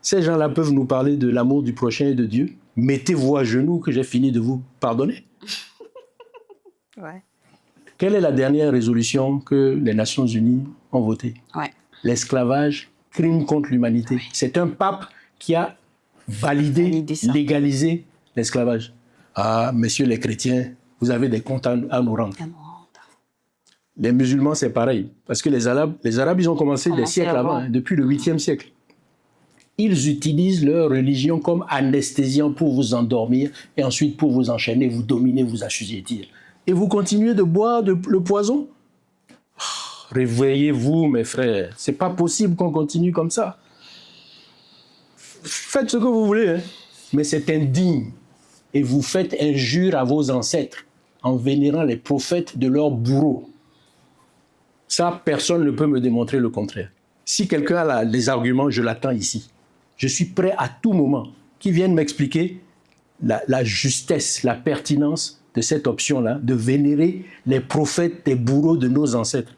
Ces gens-là peuvent nous parler de l'amour du prochain et de Dieu. Mettez-vous à genoux que j'ai fini de vous pardonner. Ouais. Quelle est la dernière résolution que les Nations Unies ont votée? L'esclavage, crime contre l'humanité. Oui. C'est un pape qui a validé, légalisé l'esclavage. Ah, messieurs les chrétiens, vous avez des comptes à nous rendre. Les musulmans, c'est pareil. Parce que les Arabes, ils ont commencé des siècles avant, depuis le 8e siècle. Ils utilisent leur religion comme anesthésiant pour vous endormir et ensuite pour vous enchaîner, vous dominer, vous assujettir. Et vous continuez de boire le poison? Réveillez-vous, mes frères. C'est pas possible qu'on continue comme ça. Faites ce que vous voulez, hein? Mais c'est indigne. Et vous faites injure à vos ancêtres en vénérant les prophètes de leurs bourreaux. Ça, personne ne peut me démontrer le contraire. Si quelqu'un a des arguments, je l'attends ici. Je suis prêt à tout moment qu'ils viennent m'expliquer la justesse, la pertinence de cette option-là, de vénérer les prophètes des bourreaux de nos ancêtres.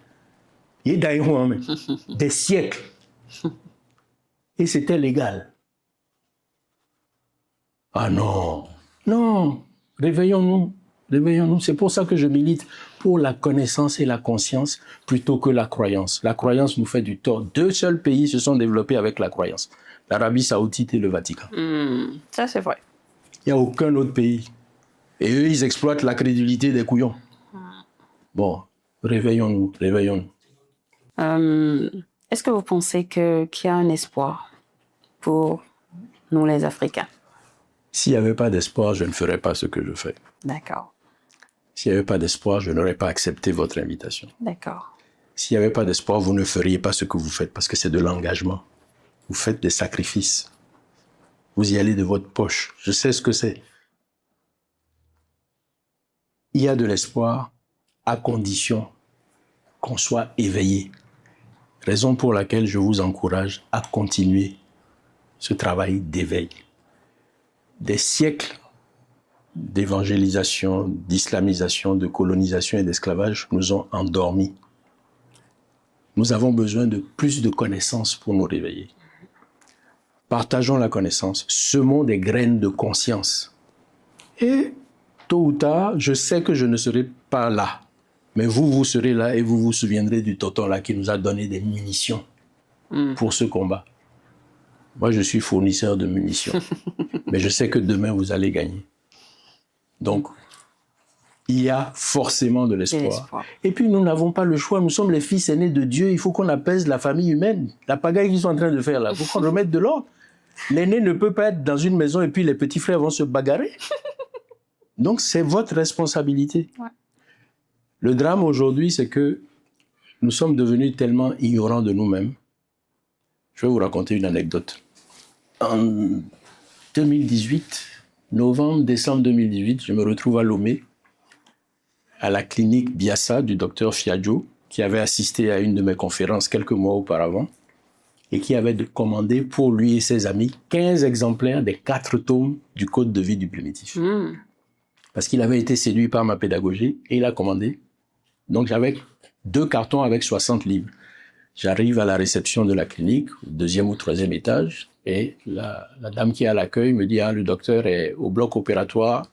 Des siècles. Et c'était légal. Ah non, non, réveillons-nous, réveillons-nous. C'est pour ça que je milite pour la connaissance et la conscience plutôt que la croyance. La croyance nous fait du tort. 2 seuls pays se sont développés avec la croyance. L'Arabie Saoudite et le Vatican. Ça, c'est vrai. Il n'y a aucun autre pays. Et eux, ils exploitent la crédulité des couillons. Bon, réveillons-nous, réveillons-nous. Est-ce que vous pensez qu'il y a un espoir pour nous, les Africains? S'il n'y avait pas d'espoir, je ne ferais pas ce que je fais. D'accord. S'il n'y avait pas d'espoir, je n'aurais pas accepté votre invitation. D'accord. S'il n'y avait pas d'espoir, vous ne feriez pas ce que vous faites parce que c'est de l'engagement. Vous faites des sacrifices. Vous y allez de votre poche. Je sais ce que c'est. Il y a de l'espoir à condition qu'on soit éveillé. Raison pour laquelle je vous encourage à continuer ce travail d'éveil. Des siècles d'évangélisation, d'islamisation, de colonisation et d'esclavage nous ont endormis. Nous avons besoin de plus de connaissances pour nous réveiller. Partageons la connaissance, semons des graines de conscience. Et tôt ou tard, je sais que je ne serai pas là. Mais vous serez là et vous vous souviendrez du tonton là qui nous a donné des munitions pour ce combat. Moi, je suis fournisseur de munitions. Mais je sais que demain, vous allez gagner. Donc, il y a forcément de l'espoir. Et puis, nous n'avons pas le choix. Nous sommes les fils aînés de Dieu. Il faut qu'on apaise la famille humaine. La pagaille qu'ils sont en train de faire là. Il faut qu'on remette de l'ordre. L'aîné ne peut pas être dans une maison et puis les petits frères vont se bagarrer. Donc, c'est votre responsabilité. Ouais. Le drame aujourd'hui, c'est que nous sommes devenus tellement ignorants de nous-mêmes. Je vais vous raconter une anecdote. En 2018, novembre, décembre 2018, je me retrouve à Lomé, à la clinique Biassa du docteur Fiadjo, qui avait assisté à une de mes conférences quelques mois auparavant et qui avait commandé pour lui et ses amis 15 exemplaires des 4 tomes du Code de vie du primitif. Parce qu'il avait été séduit par ma pédagogie et il a commandé. Donc j'avais 2 cartons avec 60 livres. J'arrive à la réception de la clinique, au 2e ou 3e étage, et la dame qui est à l'accueil me dit « Ah, le docteur est au bloc opératoire,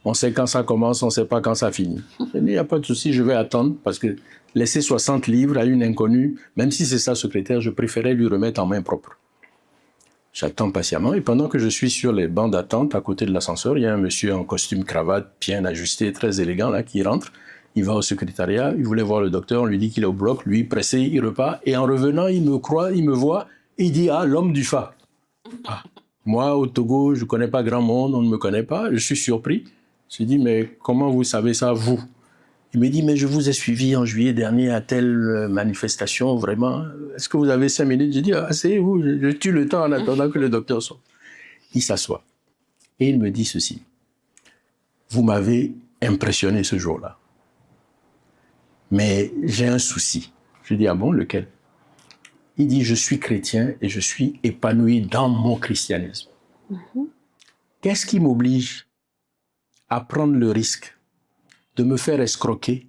on sait quand ça commence, on ne sait pas quand ça finit. » Je dis « Il n'y a pas de souci, je vais attendre, parce que laisser 60 livres à une inconnue, même si c'est sa secrétaire, je préférais lui remettre en main propre. » J'attends patiemment, et pendant que je suis sur les bancs d'attente, à côté de l'ascenseur, il y a un monsieur en costume cravate, bien ajusté, très élégant, là, qui rentre. Il va au secrétariat, il voulait voir le docteur, on lui dit qu'il est au bloc, lui, pressé, il repart, et en revenant, il me voit, et il dit « Ah, l'homme du Fa. » Ah, moi, au Togo, je ne connais pas grand monde, on ne me connaît pas, je suis surpris. Je lui dis « Mais comment vous savez ça, vous ?» Il me dit « Mais je vous ai suivi en juillet dernier à telle manifestation, vraiment. Est-ce que vous avez 5 minutes ?» Je dis « Asseyez-vous, je tue le temps en attendant que le docteur sorte. » Il s'assoit, et il me dit ceci. « Vous m'avez impressionné ce jour-là. Mais j'ai un souci. » Je dis « Ah bon, lequel ?» Il dit « Je suis chrétien et je suis épanoui dans mon christianisme. Qu'est-ce qui m'oblige à prendre le risque de me faire escroquer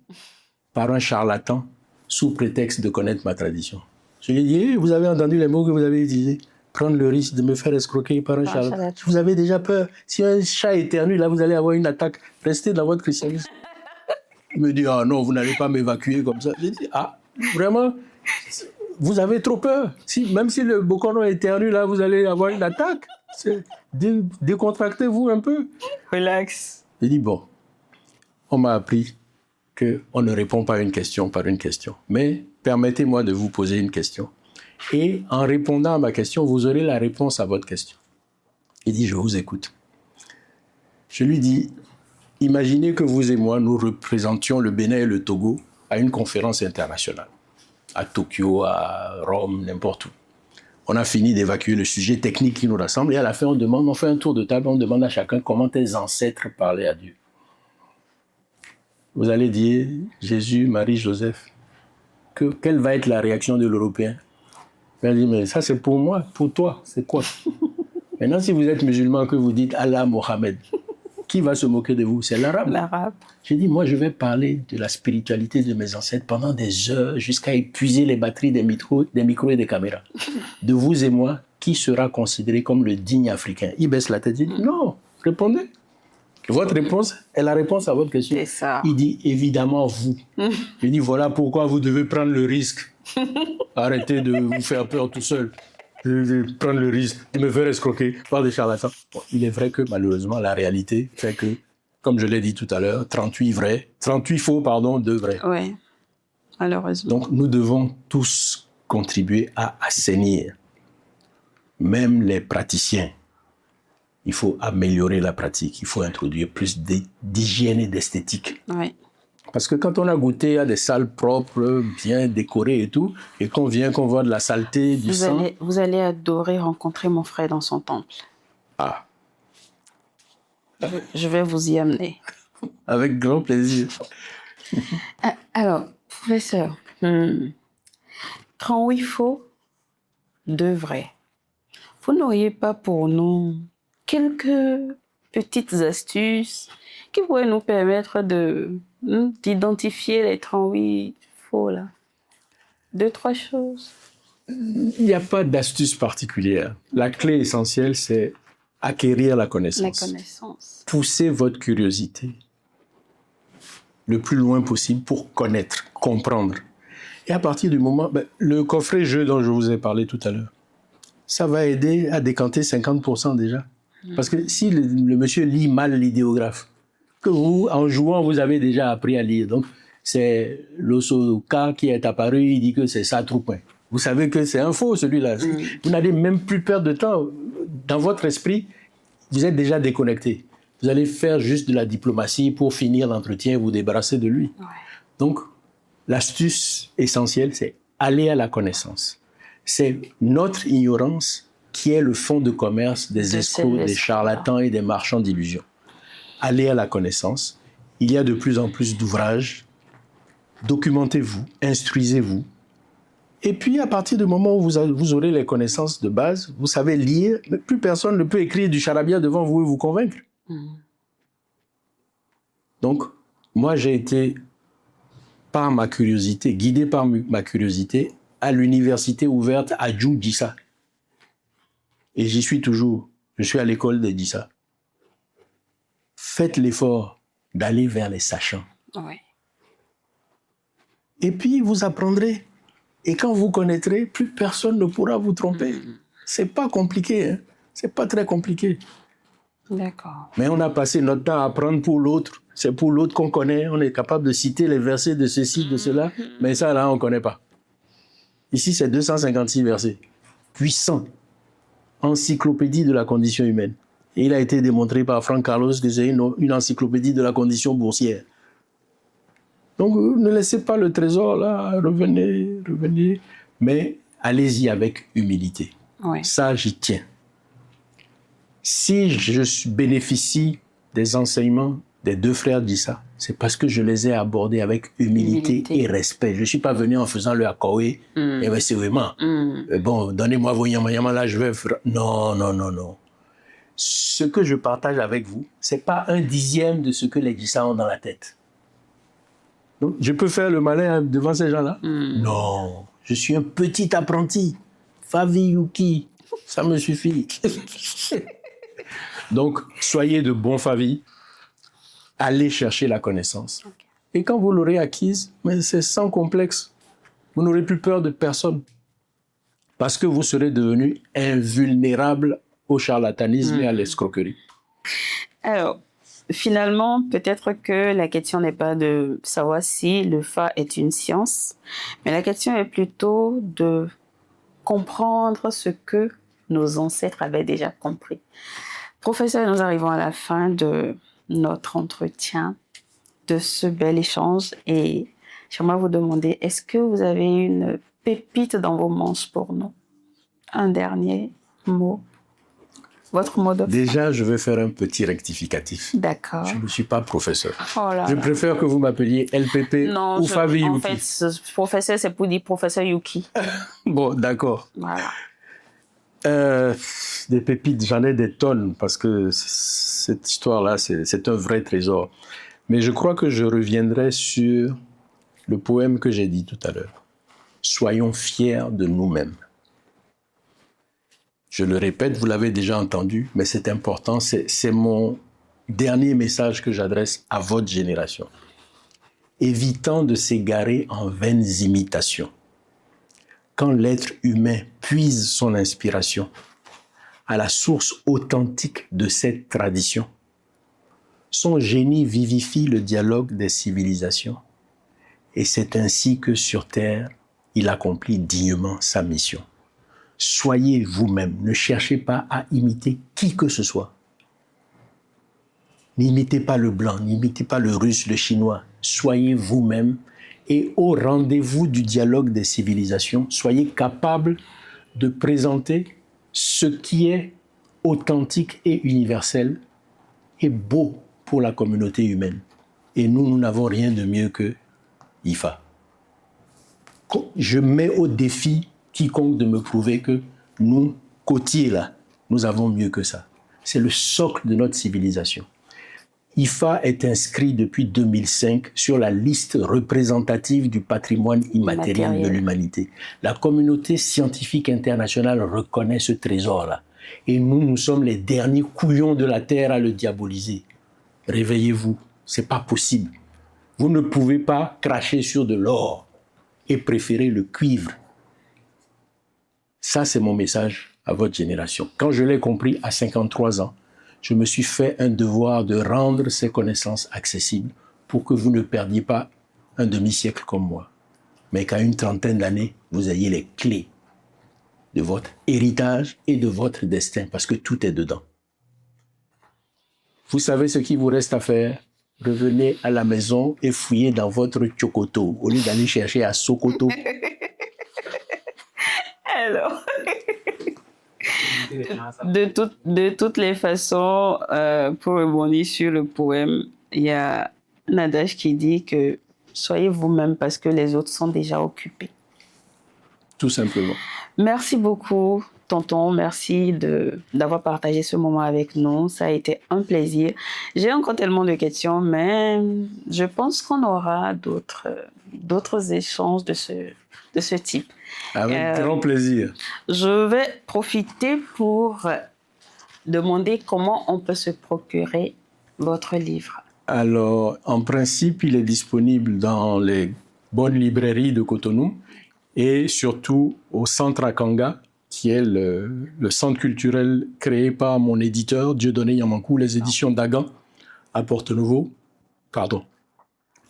par un charlatan sous prétexte de connaître ma tradition ?» Je lui ai dit « Vous avez entendu les mots que vous avez utilisés? Prendre le risque de me faire escroquer par un charlatan. Vous avez déjà peur. Si un chat éternue, là, vous allez avoir une attaque. Restez dans votre christianisme. » Il me dit « Ah non, vous n'allez pas m'évacuer comme ça. » J'ai dit « Ah, vraiment, vous avez trop peur. Même si le Bokono éternue, là, vous allez avoir une attaque. Décontractez-vous un peu. » Relax. J'ai dit « Bon, on m'a appris qu'on ne répond pas à une question par une question. Mais permettez-moi de vous poser une question. Et en répondant à ma question, vous aurez la réponse à votre question. » Il dit « Je vous écoute. » Je lui dis « Imaginez que vous et moi, nous représentions le Bénin et le Togo à une conférence internationale. À Tokyo, à Rome, n'importe où. On a fini d'évacuer le sujet technique qui nous rassemble et à la fin, on fait un tour de table, on demande à chacun comment tes ancêtres parlaient à Dieu. Vous allez dire Jésus, Marie, Joseph. Quelle va être la réaction de l'Européen? Il dit, mais ça c'est pour moi, pour toi, c'est quoi? Maintenant, si vous êtes musulman, que vous dites Allah, Mohammed, qui va se moquer de vous? C'est l'arabe. L'arabe. J'ai dit, moi je vais parler de la spiritualité de mes ancêtres pendant des heures jusqu'à épuiser les batteries des micros et des caméras. De vous et moi, qui sera considéré comme le digne africain? Il baisse la tête, il dit, non, répondez. Votre réponse est la réponse à votre question. C'est ça. Il dit, évidemment, vous. Je dis, voilà pourquoi vous devez prendre le risque. Arrêtez de vous faire peur tout seul. De prendre le risque de me faire escroquer par des charlatans. Bon, il est vrai que, malheureusement, la réalité fait que, comme je l'ai dit tout à l'heure, 38 faux, 2 vrais. Oui, malheureusement. Donc, nous devons tous contribuer à assainir, même les praticiens. Il faut améliorer la pratique, il faut introduire plus d'hygiène et d'esthétique. Oui. Parce que quand on a goûté à des salles propres, bien décorées et tout, et qu'on vient, qu'on voit de la saleté, du sang... Vous allez adorer rencontrer mon frère dans son temple. Ah, Je vais vous y amener. avec grand plaisir. Alors, professeur, quand il faut de vrai, vous n'auriez pas pour nous quelques petites astuces qui pourraient nous permettre d'identifier les tranouis faux là? 2-3 choses. Il n'y a pas d'astuce particulière. La clé essentielle, c'est acquérir la connaissance. La connaissance. Poussez votre curiosité le plus loin possible pour connaître, comprendre. Et à partir du moment... le coffret jeu dont je vous ai parlé tout à l'heure, ça va aider à décanter 50% déjà. Parce que si le monsieur lit mal l'idéographe, que vous, en jouant, vous avez déjà appris à lire. Donc, c'est l'Osoka qui est apparu, il dit que c'est ça, trou point. Vous savez que c'est un faux, celui-là. Vous n'allez même plus perdre de temps. Dans votre esprit, vous êtes déjà déconnecté. Vous allez faire juste de la diplomatie pour finir l'entretien et vous débarrasser de lui. Ouais. Donc, l'astuce essentielle, c'est aller à la connaissance. C'est notre ignorance qui est le fonds de commerce des escrocs, des charlatans et des marchands d'illusions. Allez à la connaissance. Il y a de plus en plus d'ouvrages. Documentez-vous, instruisez-vous. Et puis, à partir du moment où vous aurez les connaissances de base, vous savez lire, mais plus personne ne peut écrire du charabia devant vous et vous convaincre. Donc, moi, j'ai été, par ma curiosité, guidé par ma curiosité, à l'université ouverte à Djou-Dissa. Et j'y suis toujours. Je suis à l'école des Dissa. Faites l'effort d'aller vers les sachants. Ouais. Et puis, vous apprendrez. Et quand vous connaîtrez, plus personne ne pourra vous tromper. C'est pas compliqué, hein. C'est pas très compliqué. D'accord. Mais on a passé notre temps à apprendre pour l'autre. C'est pour l'autre qu'on connaît. On est capable de citer les versets de ceci, de cela. Mais ça, là, on ne connaît pas. Ici, c'est 256 versets. Puissant. Encyclopédie de la condition humaine. Et il a été démontré par Frank Carlos que c'est une encyclopédie de la condition boursière. Donc, ne laissez pas le trésor là, revenez. Mais allez-y avec humilité. Ouais. Ça, j'y tiens. Si je bénéficie des enseignements des deux frères Dissa, c'est parce que je les ai abordés avec humilité et respect. Je ne suis pas venu en faisant le akawé. Et bien, c'est vraiment. Bon, donnez-moi vos yama là, je vais faire. Non. Ce que je partage avec vous, ce n'est pas 1/10 de ce que les Dissa ont dans la tête. Donc, je peux faire le malin devant ces gens-là? Non. Je suis un petit apprenti. Favi Yuki. Ça me suffit. Donc, soyez de bons favis. Allez chercher la connaissance. Okay. Et quand vous l'aurez acquise, mais c'est sans complexe. Vous n'aurez plus peur de personne. Parce que vous serez devenu invulnérable au charlatanisme et à l'escroquerie. Alors, finalement, peut-être que la question n'est pas de savoir si le Fa est une science, mais la question est plutôt de comprendre ce que nos ancêtres avaient déjà compris. Professeur, nous arrivons à la fin de notre entretien, de ce bel échange, et j'aimerais vous demander, est-ce que vous avez une pépite dans vos manches pour nous? Un dernier mot. Votre mot de fin. Déjà, je vais faire un petit rectificatif. D'accord. Je ne suis pas professeur. Oh là je là. préfère que vous m'appeliez LPP ou Favi Yuki. En fait, ce professeur, c'est pour dire professeur Yuki. Bon, d'accord. Voilà. Des pépites, j'en ai des tonnes, parce que cette histoire-là, c'est un vrai trésor. Mais je crois que je reviendrai sur le poème que j'ai dit tout à l'heure. Soyons fiers de nous-mêmes. Je le répète, vous l'avez déjà entendu, mais c'est important, c'est mon dernier message que j'adresse à votre génération. Évitant de s'égarer en vaines imitations. Quand l'être humain puise son inspiration à la source authentique de cette tradition, son génie vivifie le dialogue des civilisations. Et c'est ainsi que sur Terre, il accomplit dignement sa mission. Soyez vous-même, ne cherchez pas à imiter qui que ce soit. N'imitez pas le blanc, n'imitez pas le russe, le chinois. Soyez vous-même et au rendez-vous du dialogue des civilisations, soyez capable de présenter ce qui est authentique et universel et beau pour la communauté humaine. Et nous n'avons rien de mieux que IFA. Je mets au défi quiconque de me prouver que nous, côtiers là, nous avons mieux que ça. C'est le socle de notre civilisation. IFA est inscrit depuis 2005 sur la liste représentative du patrimoine immatériel de l'humanité. La communauté scientifique internationale reconnaît ce trésor-là. Et nous sommes les derniers couillons de la Terre à le diaboliser. Réveillez-vous, c'est pas possible. Vous ne pouvez pas cracher sur de l'or et préférer le cuivre. Ça, c'est mon message à votre génération. Quand je l'ai compris à 53 ans, je me suis fait un devoir de rendre ces connaissances accessibles pour que vous ne perdiez pas un demi-siècle comme moi, mais qu'à une trentaine d'années, vous ayez les clés de votre héritage et de votre destin, parce que tout est dedans. Vous savez ce qu'il vous reste à faire? Revenez à la maison et fouillez dans votre Tchokoto, au lieu d'aller chercher à Sokoto. Alors, de toutes les façons, pour rebondir sur le poème, il y a un adage qui dit que soyez vous-même parce que les autres sont déjà occupés. Tout simplement. Merci beaucoup, tonton. Merci d'avoir partagé ce moment avec nous. Ça a été un plaisir. J'ai encore tellement de questions, mais je pense qu'on aura d'autres échanges de ce type. Avec grand plaisir. Je vais profiter pour demander comment on peut se procurer votre livre. Alors, en principe, il est disponible dans les bonnes librairies de Cotonou et surtout au Centre Akanga, qui est le centre culturel créé par mon éditeur, Dieudonné Yamankou, les éditions Dagan, à Porto-Novo,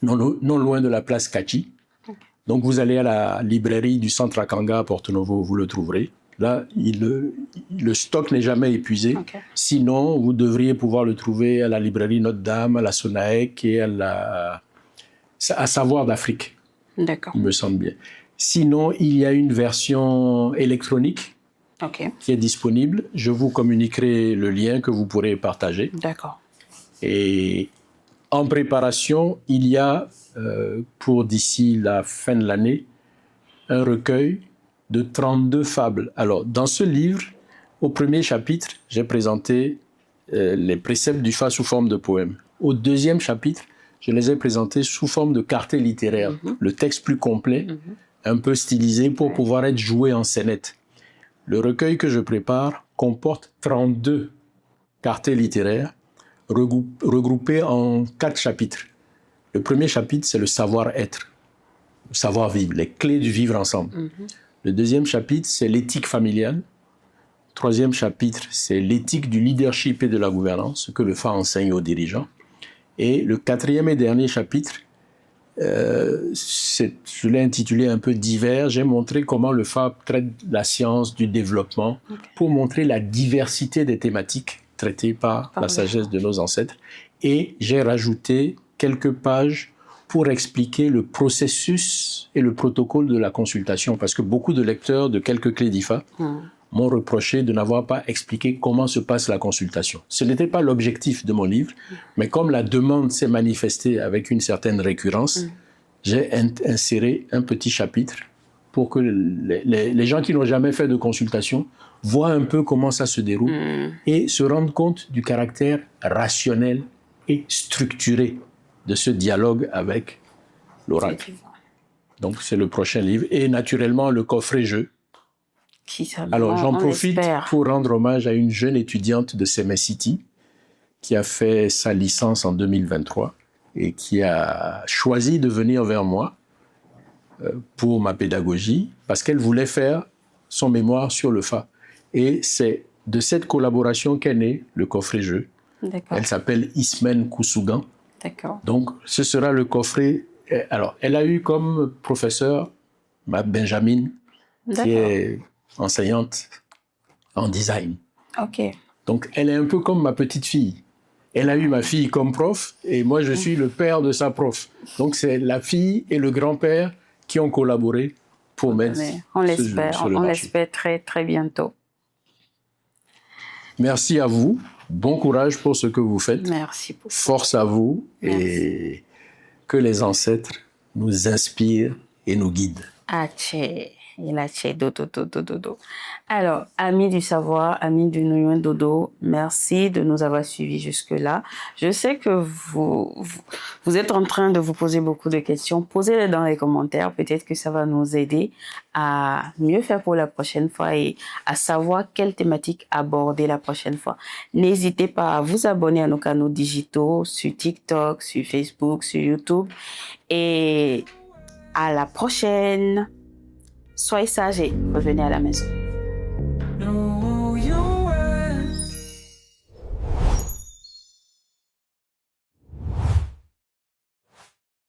non loin de la place Kachi. Donc, vous allez à la librairie du Centre Akanga à Porto-Novo, vous le trouverez. Là, le stock n'est jamais épuisé. Okay. Sinon, vous devriez pouvoir le trouver à la librairie Notre-Dame, à la Sonaec et à Savoir d'Afrique. D'accord. Il me semble bien. Sinon, il y a une version électronique qui est disponible. Je vous communiquerai le lien que vous pourrez partager. D'accord. Et en préparation, il y a, pour d'ici la fin de l'année, un recueil de 32 fables. Alors, dans ce livre, au premier chapitre, j'ai présenté les préceptes du Fa sous forme de poèmes. Au deuxième chapitre, je les ai présentés sous forme de quartet littéraire. Le texte plus complet, un peu stylisé pour pouvoir être joué en scénette. Le recueil que je prépare comporte 32 quartets littéraires regroupés en 4 chapitres. Le premier chapitre, c'est le savoir-être, le savoir-vivre, les clés du vivre ensemble. Le deuxième chapitre, c'est l'éthique familiale. Le troisième chapitre, c'est l'éthique du leadership et de la gouvernance, ce que le FA enseigne aux dirigeants. Et le quatrième et dernier chapitre, je l'ai intitulé un peu divers. J'ai montré comment le FA traite la science du développement pour montrer la diversité des thématiques traitées par la sagesse de nos ancêtres. Et j'ai rajouté quelques pages pour expliquer le processus et le protocole de la consultation, parce que beaucoup de lecteurs de quelques clés d'IFA m'ont reproché de n'avoir pas expliqué comment se passe la consultation. Ce n'était pas l'objectif de mon livre, mais comme la demande s'est manifestée avec une certaine récurrence, j'ai inséré un petit chapitre pour que les gens qui n'ont jamais fait de consultation voient un peu comment ça se déroule et se rendent compte du caractère rationnel et structuré de ce dialogue avec l'oracle. Donc, c'est le prochain livre. Et naturellement, le coffret-jeu. Alors, j'en profite pour rendre hommage à une jeune étudiante de Semé City qui a fait sa licence en 2023 et qui a choisi de venir vers moi pour ma pédagogie parce qu'elle voulait faire son mémoire sur le FA. Et c'est de cette collaboration qu'est né le coffret-jeu. Elle s'appelle Ismen Koussougan. Donc, ce sera le coffret. Alors, elle a eu comme professeur ma Benjamin, qui est enseignante en design. Donc, elle est un peu comme ma petite fille. Elle a eu ma fille comme prof et moi, je suis le père de sa prof. Donc, c'est la fille et le grand-père qui ont collaboré pour mettre On ce jeu l'espère, sur le on marché. l'espère très, très bientôt. Merci à vous. Bon courage pour ce que vous faites. Merci beaucoup. Force à vous Merci. et que les ancêtres nous inspirent et nous guident. Aché, il a ché, dodo. Alors, amis du savoir, amis du Nouyon Dodo, merci de nous avoir suivis jusque-là. Je sais que vous êtes en train de vous poser beaucoup de questions. Posez-les dans les commentaires. Peut-être que ça va nous aider à mieux faire pour la prochaine fois et à savoir quelle thématique aborder la prochaine fois. N'hésitez pas à vous abonner à nos canaux digitaux sur TikTok, sur Facebook, sur YouTube. Et à la prochaine. Soyez sages et revenez à la maison.